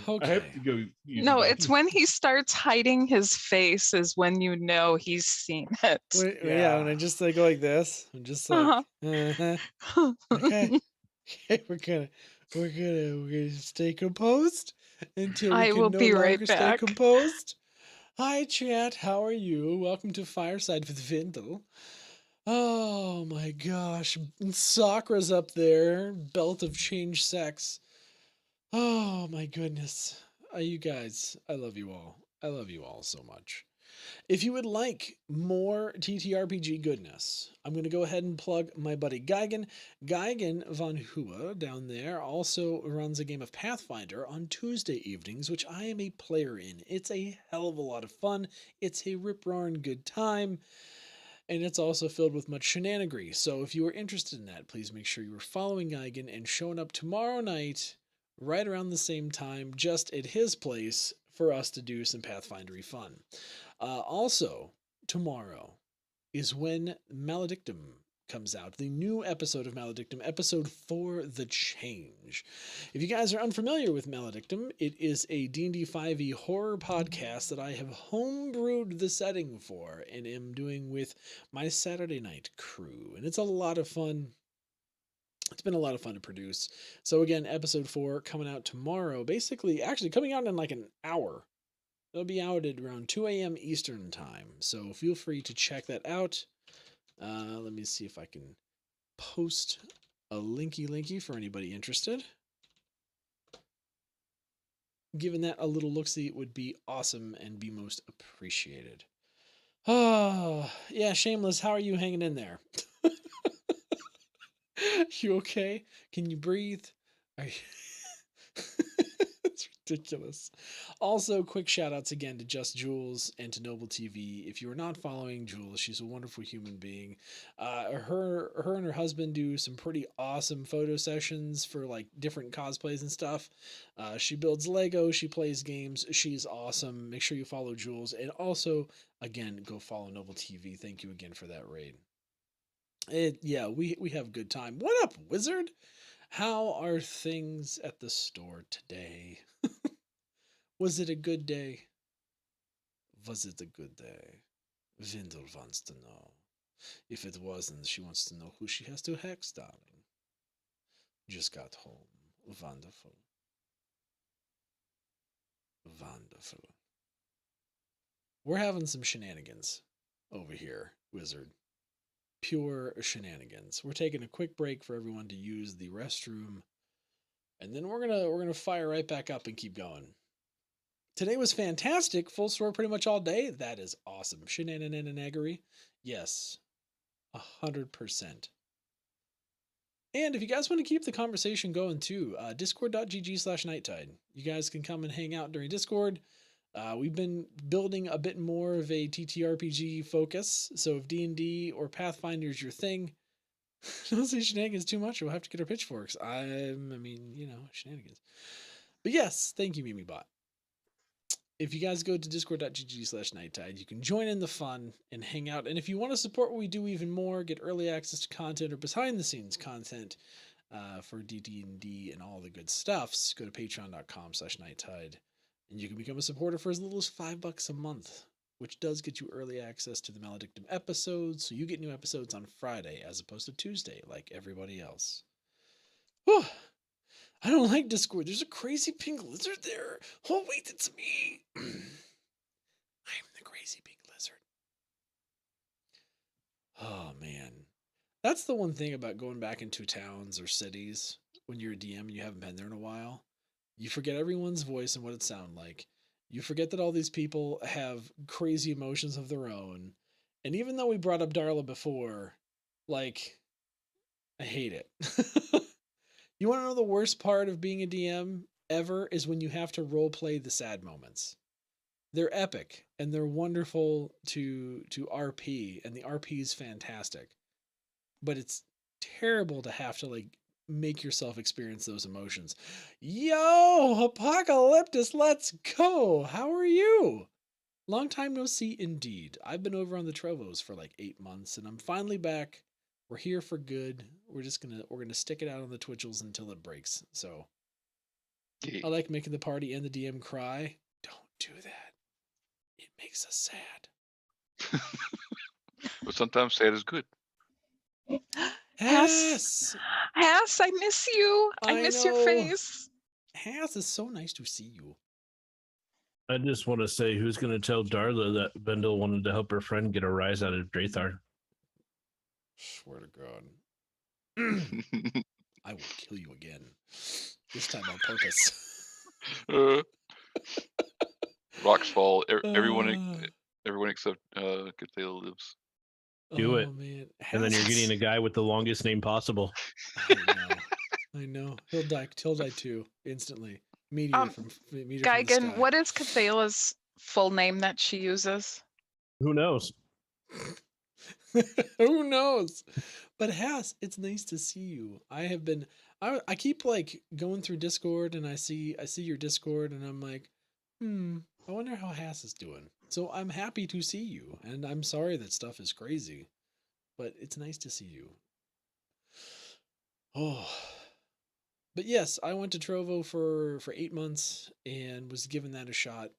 Okay. I have to go. No, it's when he starts hiding his face is when you know he's seen it. Yeah, when I just go like this, I'm just like, okay, we're gonna stay composed until we I can will no be longer right stay back. composed. Hi, chat. How are you? Welcome to Fireside with Windel. Oh my gosh, Sakra's up there. Belt of change sex. Oh my goodness. You guys, I love you all. I love you all so much. If you would like more TTRPG goodness, I'm going to go ahead and plug my buddy Geigen. Geigen von Hua down there also runs a game of Pathfinder on Tuesday evenings, which I am a player in. It's a hell of a lot of fun. It's a rip-roaring good time. And it's also filled with much shenanigans. So if you are interested in that, please make sure you are following Geigen and showing up tomorrow night, right around the same time, just at his place for us to do some Pathfindery fun. Also, tomorrow is when Maledictum comes out, the new episode of Maledictum, episode For the Change. If you guys are unfamiliar with Maledictum, it is a D&D 5e horror podcast that I have homebrewed the setting for and am doing with my Saturday night crew. And it's a lot of fun. It's been a lot of fun to produce. So again, episode 4 coming out tomorrow, basically, actually coming out in like an hour. It'll be out at around 2 a.m. Eastern time. So feel free to check that out. Let me see if I can post a linky for anybody interested. Given that a little look-see would be awesome and be most appreciated. Oh, yeah, Shameless, how are you hanging in there? You okay? Can you breathe? Are you... It's ridiculous. Also, quick shout outs again to Just Jules and to Noble TV. If you are not following Jules, she's a wonderful human being. Her and her husband do some pretty awesome photo sessions for like different cosplays and stuff. She builds Lego, she plays games, she's awesome. Make sure you follow Jules, and also again go follow Noble TV. Thank you again for that raid. Yeah, we have a good time. What up, Wizard? How are things at the store today? Was it a good day? Was it a good day? Windel wants to know. If it wasn't, she wants to know who she has to hex, darling. Just got home. Wonderful. Wonderful. We're having some shenanigans over here, Wizard. Pure shenanigans. We're taking a quick break for everyone to use the restroom, and then we're gonna fire right back up and keep going. Today was fantastic. Full store pretty much all day. That is awesome. Shenanigans. Yes, 100%. And if you guys want to keep the conversation going too, discord.gg/nighttide. You guys can come and hang out during Discord. We've been building a bit more of a TTRPG focus, so if D&D or Pathfinder is your thing, don't say shenanigans too much, we'll have to get our pitchforks. I mean, you know, shenanigans. But yes, thank you, MimiBot. If you guys go to discord.gg/nighttide, you can join in the fun and hang out. And if you want to support what we do even more, get early access to content or behind-the-scenes content for DD&D and all the good stuffs, go to patreon.com/nighttide. And you can become a supporter for as little as $5 a month, which does get you early access to the Maledictum episodes, so you get new episodes on Friday as opposed to Tuesday, like everybody else. Whew. I don't like Discord. There's a crazy pink lizard there. Oh, wait, it's me. I'm the crazy pink lizard. Oh, man. That's the one thing about going back into towns or cities when you're a DM and you haven't been there in a while. You forget everyone's voice and what it sounds like. You forget that all these people have crazy emotions of their own. And even though we brought up Darla before, like, I hate it. You want to know the worst part of being a DM ever is when you have to roleplay the sad moments. They're epic and they're wonderful to RP, and the RP is fantastic. But it's terrible to have to like make yourself experience those emotions. Yo, Apocalyptus, let's go. How are you? Long time no see indeed. I've been over on the Trovos for like 8 months and I'm finally back. We're here for good. We're gonna stick it out on the Twitchels until it breaks. So I like making the party and the DM cry. Don't do that. It makes us sad. But sometimes sad is good. Yes. Hass, I miss you. I miss your know. face. Hass, it's so nice to see you. I just want to say, who's going to tell Darla that Windel wanted to help her friend get a rise out of Drathar? Swear to God. I will kill you again. This time on purpose. Rocks fall. Everyone Everyone except Cathale lives. Do oh, it. man. And then you're Has- getting a guy with the longest name possible. I know. He'll die too, instantly. Meteor from the Geigen, sky. what is Cathala's full name that she uses? Who knows? Who knows? But Hass, it's nice to see you. I keep like going through Discord and I see your Discord and I'm like, I wonder how Hass is doing. So I'm happy to see you. And I'm sorry that stuff is crazy. But it's nice to see you. Oh. But yes, I went to Trovo for 8 months and was given that a shot.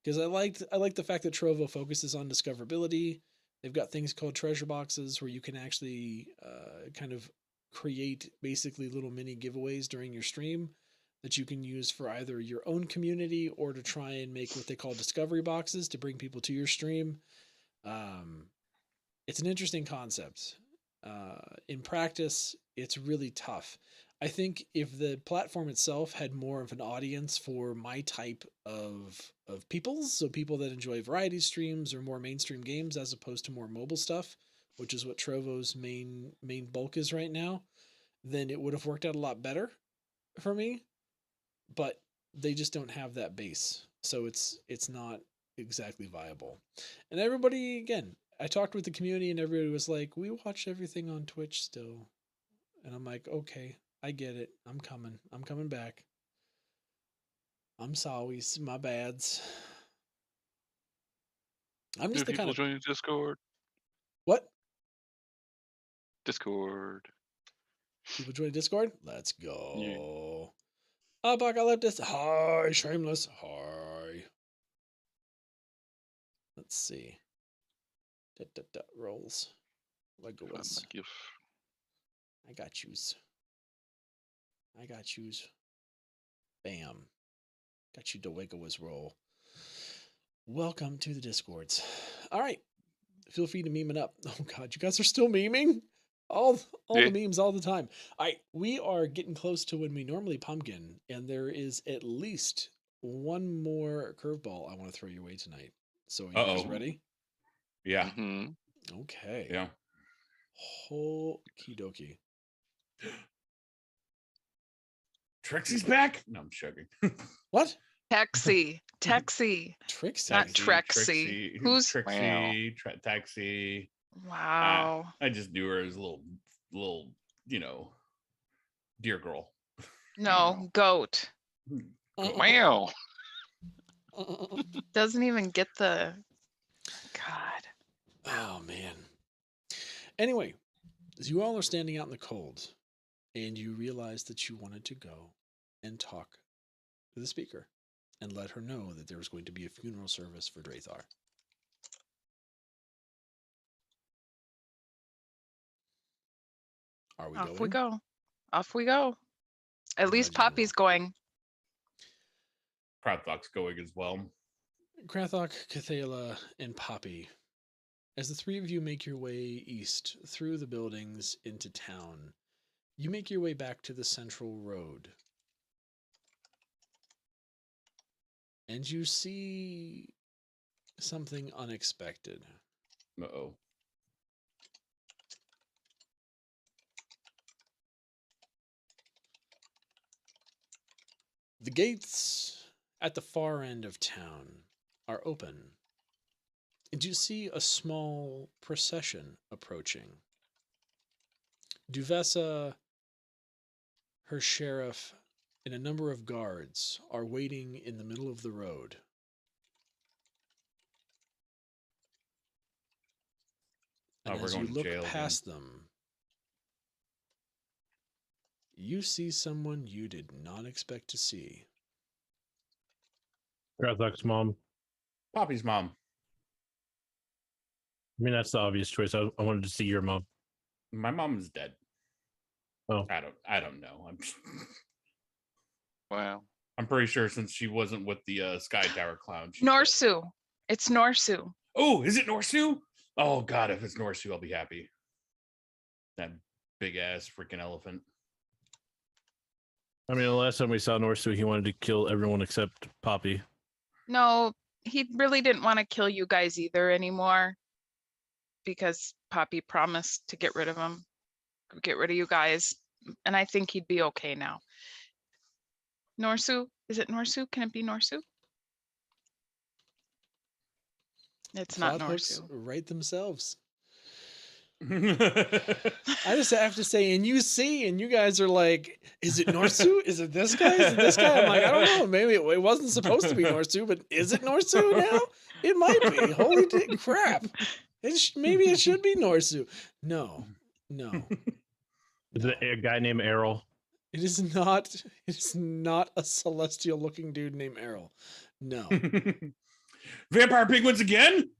Because I like the fact that Trovo focuses on discoverability. They've got things called treasure boxes where you can actually kind of create basically little mini giveaways during your stream that you can use for either your own community or to try and make what they call discovery boxes to bring people to your stream. It's an interesting concept. In practice, it's really tough. I think if the platform itself had more of an audience for my type of peoples, so people that enjoy variety streams or more mainstream games as opposed to more mobile stuff, which is what Trovo's main bulk is right now, then it would have worked out a lot better for me. But they just don't have that base, so it's not exactly viable. And everybody, again, I talked with the community and everybody was like, we watch everything on Twitch still. And I'm like, okay, I get it. I'm coming back. I'm sorry, my bads. I'm just Do the kind people of join Discord? what? Discord. People join Discord? Let's Yeah. go. Apocalyptus. Hi, shameless. Hi. Let's see. Rolls. Find Legos. my GIF. I got yous. Bam. Got you Dewega roll. Welcome to the Discords. All right. Feel free to meme it up. Oh god, you guys are still memeing? All Yeah. the memes all the time. All right, we are getting close to when we normally pumpkin, and there is at least one more curveball I want to throw your way tonight. So are you guys ready? Yeah. Hmm. Okay. Yeah. Okie dokie. Trixie's back. No, I'm joking. What? Texie. Trixie. Not Trexie. Who's Trixie? Taxi. wow? I just knew her as a little, deer girl. No, goat. Wow. Doesn't even get the God. Oh man. Anyway, as you all are standing out in the cold, and you realize that you wanted to go and talk to the speaker and let her know that there was going to be a funeral service for Drathar. Are we Off going? we go. Off we go. At least glad you Poppy's going. Krathok's going as well. Krathok, Cathala, and Poppy. As the three of you make your way east through the buildings into town, you make your way back to the central road. And you see something unexpected. Uh-oh. The gates at the far end of town are open, and you see a small procession approaching. Duvessa, her sheriff, and a number of guards are waiting in the middle of the road. And We're as you going to look jail past them, you see someone you did not expect to see. Krathok's mom. Poppy's mom. I mean, that's the obvious choice. I wanted to see your mom. My mom is dead. Oh. I don't know. Wow. I'm pretty sure since she wasn't with the Sky Tower clown. Norsu. It's Norsu. Oh, is it Norsu? Oh god, if it's Norsu, I'll be happy. That big ass freaking elephant. I mean, the last time we saw Norsu, he wanted to kill everyone except Poppy. No, he really didn't want to kill you guys either anymore, because Poppy promised to get rid of him, get rid of you guys, and I think he'd be okay now. Norsu, is it Norsu? Can it be Norsu? It's not Plot hooks Norsu. write themselves. I just have to say, and you see, and you guys are like, is it Norsu? Is it this guy? Is it this guy? I'm like, I don't know. Maybe it wasn't supposed to be Norsu, but is it Norsu now? It might be. Holy crap. Maybe it should be Norsu. No. Is it a guy named Errol? It is not. It is not a celestial looking dude named Errol. No. Vampire penguins again?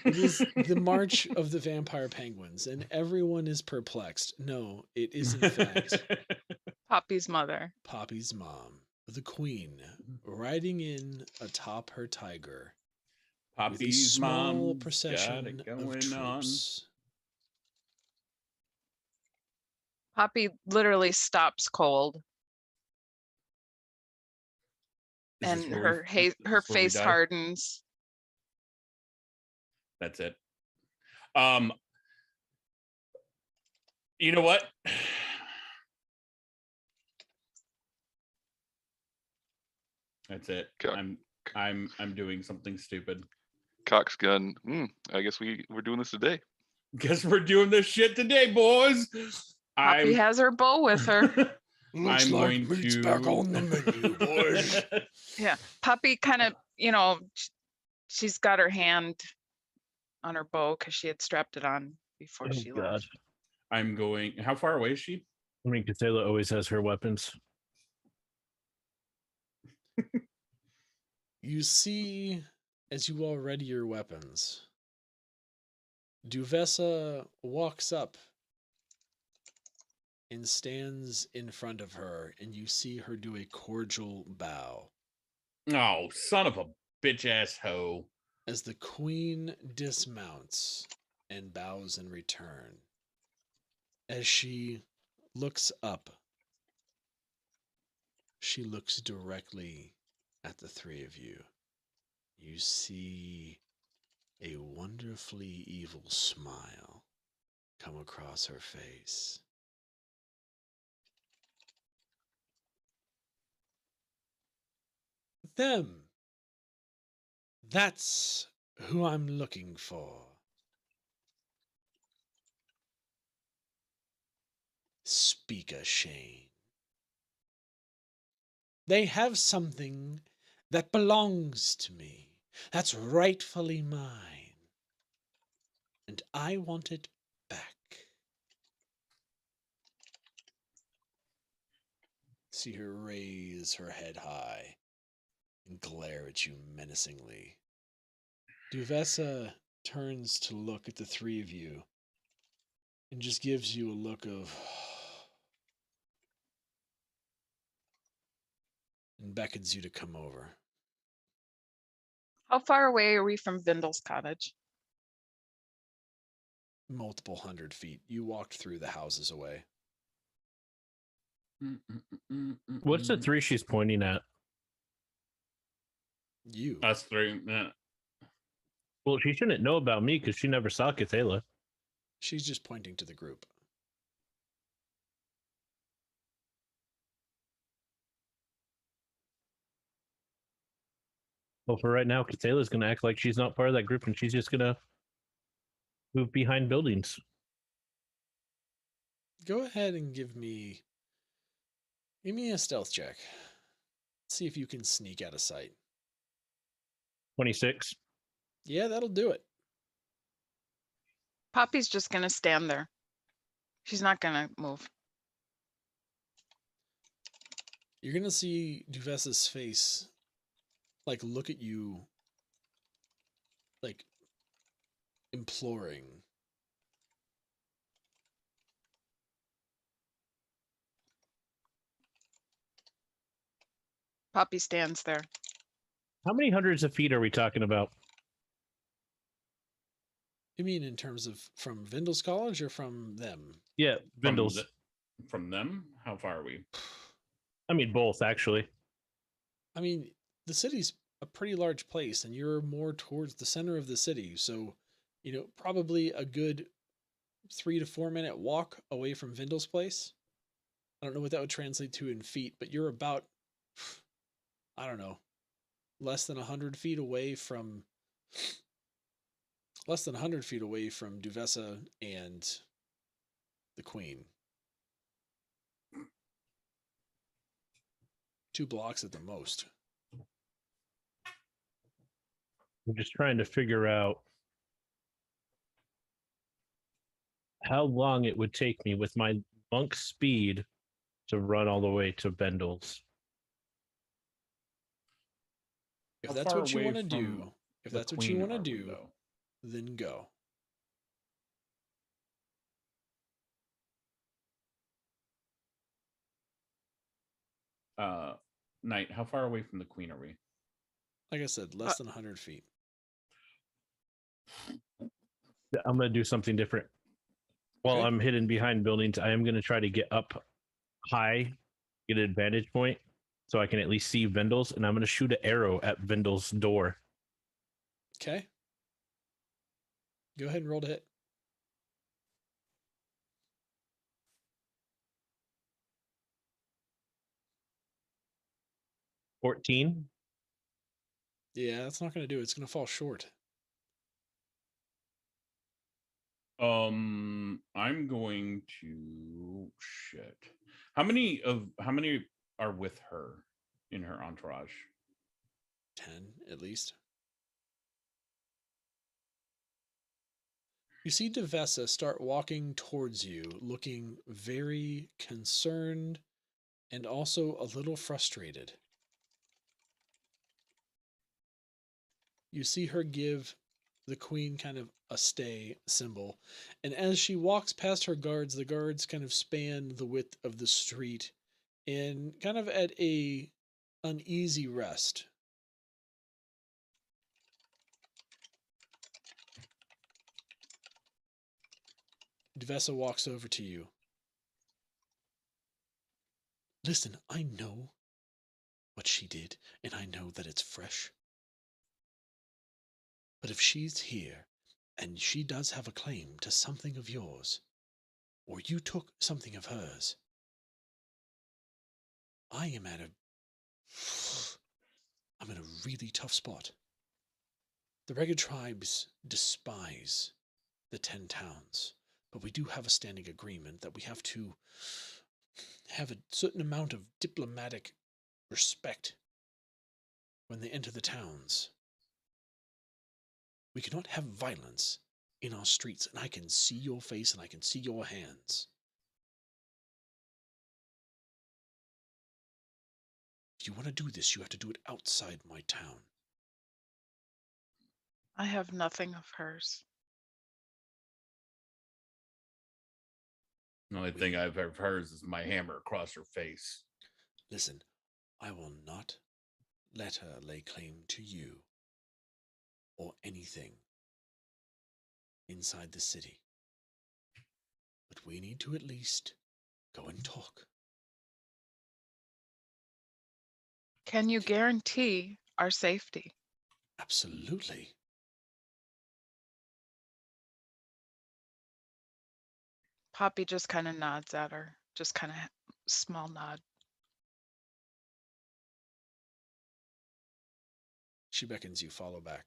It is the March of the Vampire Penguins, and everyone is perplexed. No, it is in fact Poppy's mother. Poppy's mom, the queen, riding in atop her tiger. With a Poppy's small mom procession of troops. Poppy literally stops cold, and her face die? hardens. That's it. You know what? That's it. Cock. I'm doing something stupid. Cock's gun. I guess we're doing this today. Guess we're doing this shit today, boys. Poppy has her bow with her. Looks I'm like going meat's to back on the menu, boys. Yeah, Poppy kind of, she's got her hand on her bow because she had strapped it on before Oh, she God. left. I'm going. How far away is she? I mean, Cathala always has her weapons. You see, as you all ready your weapons, Duvessa walks up and stands in front of her, and you see her do a cordial bow. Oh, son of a bitch ass hoe. As the queen dismounts and bows in return. As she looks up, she looks directly at the three of you. You see a wonderfully evil smile come across her face. Them. That's who I'm looking for. Speaker Shane. They have something that belongs to me, that's rightfully mine, and I want it back. See her raise her head high and glare at you menacingly. Duvessa turns to look at the three of you and just gives you a look of and beckons you to come over. How far away are we from Vindel's cottage? Multiple 100 feet. You walked through the houses away. What's the three she's pointing at? You. Us three. Well, she shouldn't know about me because she never saw Cathala. She's just pointing to the group. Well, for right now, Cathala's going to act like she's not part of that group and she's just going to move behind buildings. Go ahead and give me a stealth check. See if you can sneak out of sight. 26. Yeah, that'll do it. Poppy's just going to stand there. She's not going to move. You're going to see Duvessa's face look at you imploring. Poppy stands there. How many hundreds of feet are we talking about? You mean in terms of from Vindel's college or from them? Yeah, Vindel's. From them? How far are we? I mean, both, actually. I mean, the city's a pretty large place, and you're more towards the center of the city. So, probably a good 3 to 4 minute walk away from Vindel's place. I don't know what that would translate to in feet, but you're about, I don't know, less than 100 feet away from Duvessa and the Queen. 2 blocks at the most. I'm just trying to figure out how long it would take me with my monk speed to run all the way to Bendel's. If How that's far what you away want to do, from if the that's what you queen want to are we, do, though? then go. Knight, how far away from the queen are we? Like I said, less than 100 feet. I'm going to do something different. While Okay. I'm hidden behind buildings, I am going to try to get up high, get an advantage point, so I can at least see Vendel's, and I'm going to shoot an arrow at Vendel's door. Okay. Go ahead and roll to hit. $14. Yeah, that's not going to do it. It's going to fall short. I'm going to shit. How many are with her in her entourage? 10 at least. You see Devessa start walking towards you, looking very concerned and also a little frustrated. You see her give the Queen kind of a stay symbol, and as she walks past her guards, the guards kind of span the width of the street and kind of at a uneasy rest. Devessa walks over to you. Listen, I know what she did, and I know that it's fresh. But if she's here, and she does have a claim to something of yours, or you took something of hers, I'm in a really tough spot. The Ragged Tribes despise the 10 towns, but we do have a standing agreement that we have to have a certain amount of diplomatic respect when they enter the towns. We cannot have violence in our streets, and I can see your face and I can see your hands. If you want to do this, you have to do it outside my town. I have nothing of hers. The only thing I've ever heard is my hammer across her face. Listen, I will not let her lay claim to you or anything inside the city. But we need to at least go and talk. Can you guarantee our safety? Absolutely. Poppy just kind of nods at her, just kind of small nod. She beckons you, follow back.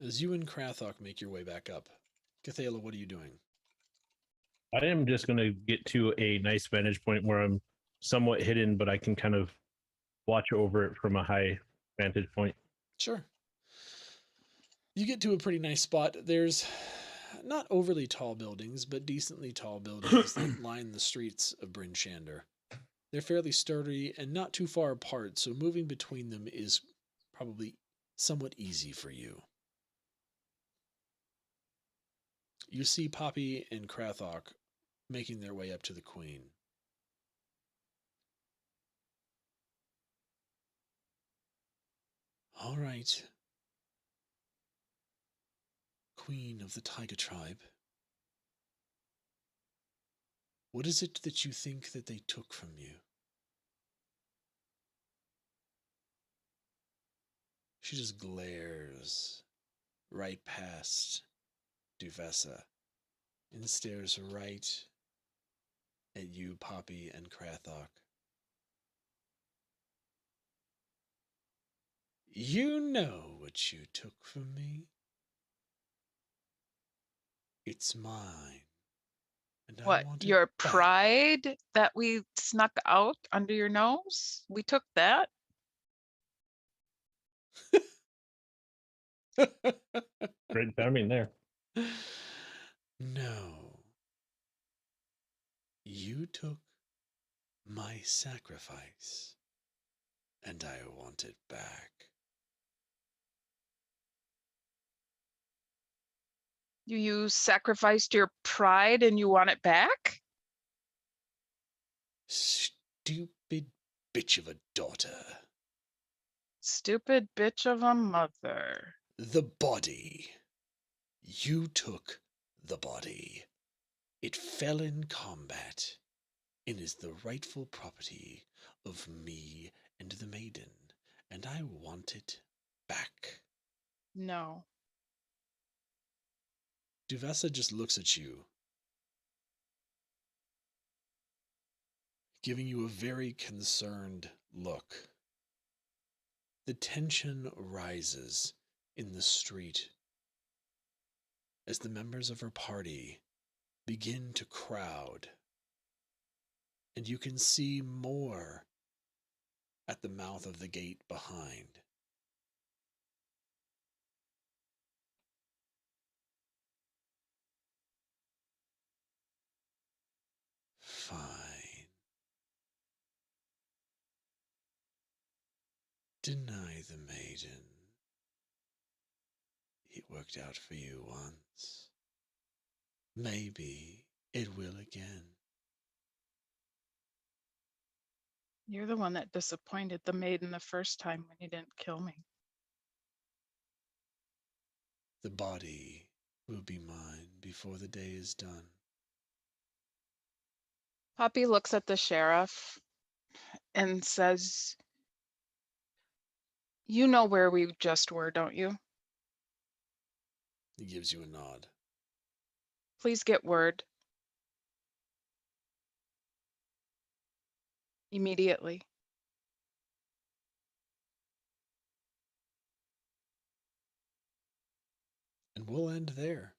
As you and Krathok make your way back up, Cathala, what are you doing? I am just going to get to a nice vantage point where I'm somewhat hidden, but I can kind of watch over it from a high vantage point. Sure. You get to a pretty nice spot. There's not overly tall buildings, but decently tall buildings that line the streets of Bryn Shander. They're fairly sturdy and not too far apart, so moving between them is probably somewhat easy for you. You see Poppy and Krathok making their way up to the Queen. All right. Queen of the Tiger Tribe. What is it that you think that they took from you? She just glares right past Duvessa and stares right at you, Poppy and Krathok. You know what you took from me. It's mine. And I What, want it your back. pride that we snuck out under your nose? We took that? Great timing there. No. You took my sacrifice, and I want it back. You sacrificed your pride and you want it back? Stupid bitch of a daughter. Stupid bitch of a mother. The body. You took the body. It fell in combat and is the rightful property of me and the maiden, and I want it back. No. Duvessa just looks at you, giving you a very concerned look. The tension rises in the street as the members of her party begin to crowd, and you can see more at the mouth of the gate behind. Fine. Deny the maiden. It worked out for you once. Maybe it will again. You're the one that disappointed the maiden the first time when you didn't kill me. The body will be mine before the day is done. Poppy looks at the sheriff and says, "You know where we just were, don't you? He gives you a nod. Please get word. Immediately." And we'll end there.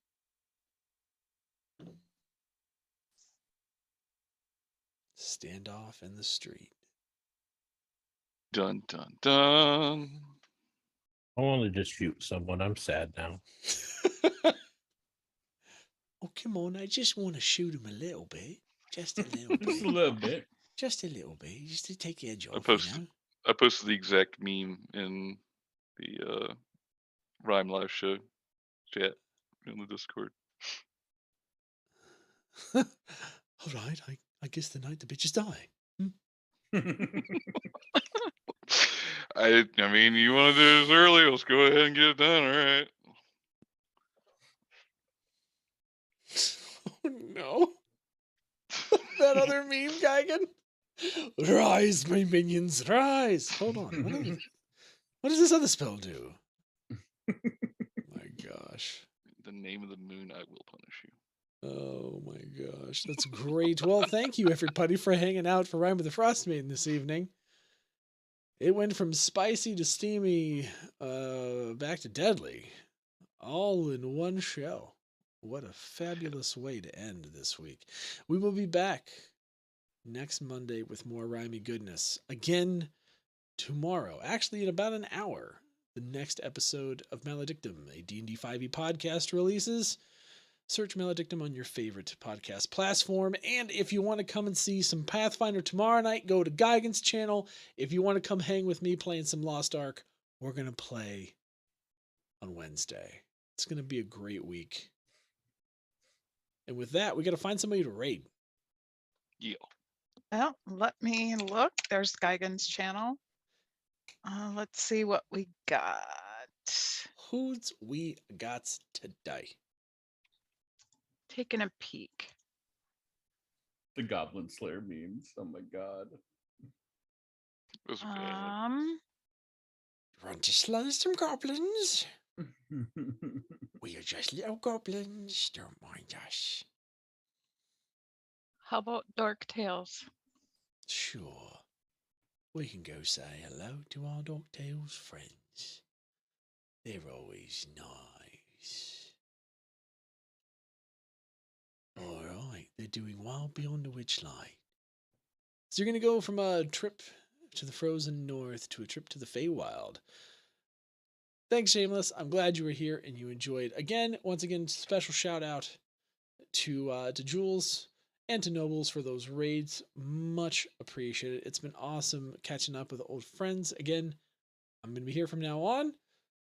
Standoff in the street. Dun dun dun. I want to just shoot someone. I'm sad now. Oh, come on. I just want to shoot him a little bit. Just a little Just a bit. little bit. Just a little bit. Just to take the edge I off, posted, you know? I posted the exact meme in the Rime live show chat in the Discord. All right. I guess the night the bitches die. I mean, you want to do this early? Let's go ahead and get it done. All right. Oh, no. That other meme, Geigen? Rise, my minions, rise. Hold on. What does this other spell do? My gosh. The name of the moon, I will punish you. Oh my gosh, that's great. Well, thank you everybody for hanging out for Rime of the Frostmaiden this evening. It went from spicy to steamy, back to deadly, all in one show. What a fabulous way to end this week. We will be back next Monday with more Rhymey goodness. Again, tomorrow, actually in about an hour, the next episode of Maledictum, a D&D 5e podcast releases. Search Maledictum on your favorite podcast platform. And if you want to come and see some Pathfinder tomorrow night, go to Geigen's channel. If you want to come hang with me playing some Lost Ark, we're going to play on Wednesday. It's going to be a great week. And with that, we got to find somebody to raid. Yeah. Well, let me look. There's Geigen's channel. Let's see what we got. Who's we got today? Taking a peek. The Goblin Slayer memes. Oh my god. It was bad. Want to slay some goblins? We are just little goblins. Don't mind us. How about Dark Tales? Sure. We can go say hello to our Dogtails friends. They're always nice. Alright, they're doing Wild Beyond the Witchlight. So you're going to go from a trip to the frozen north to a trip to the Feywild. Thanks, Shameless. I'm glad you were here and you enjoyed. Once again, special shout out to Jules and to Nobles for those raids. Much appreciated. It's been awesome catching up with old friends. Again, I'm going to be here from now on,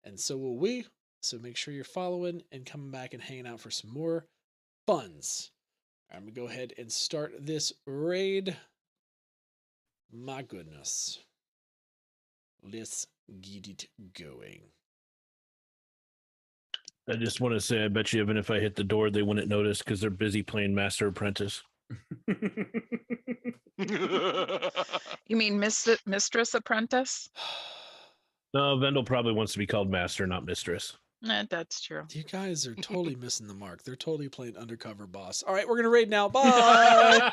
and so will we. So make sure you're following and coming back and hanging out for some more funs. I'm going to go ahead and start this raid. My goodness. Let's get it going. I just want to say, I bet you even if I hit the door, they wouldn't notice because they're busy playing Master Apprentice. You mean Mistress Apprentice? No, Windel probably wants to be called Master, not Mistress. That's true. You guys are totally missing the mark. They're totally playing undercover boss. All right, we're going to raid now. Bye.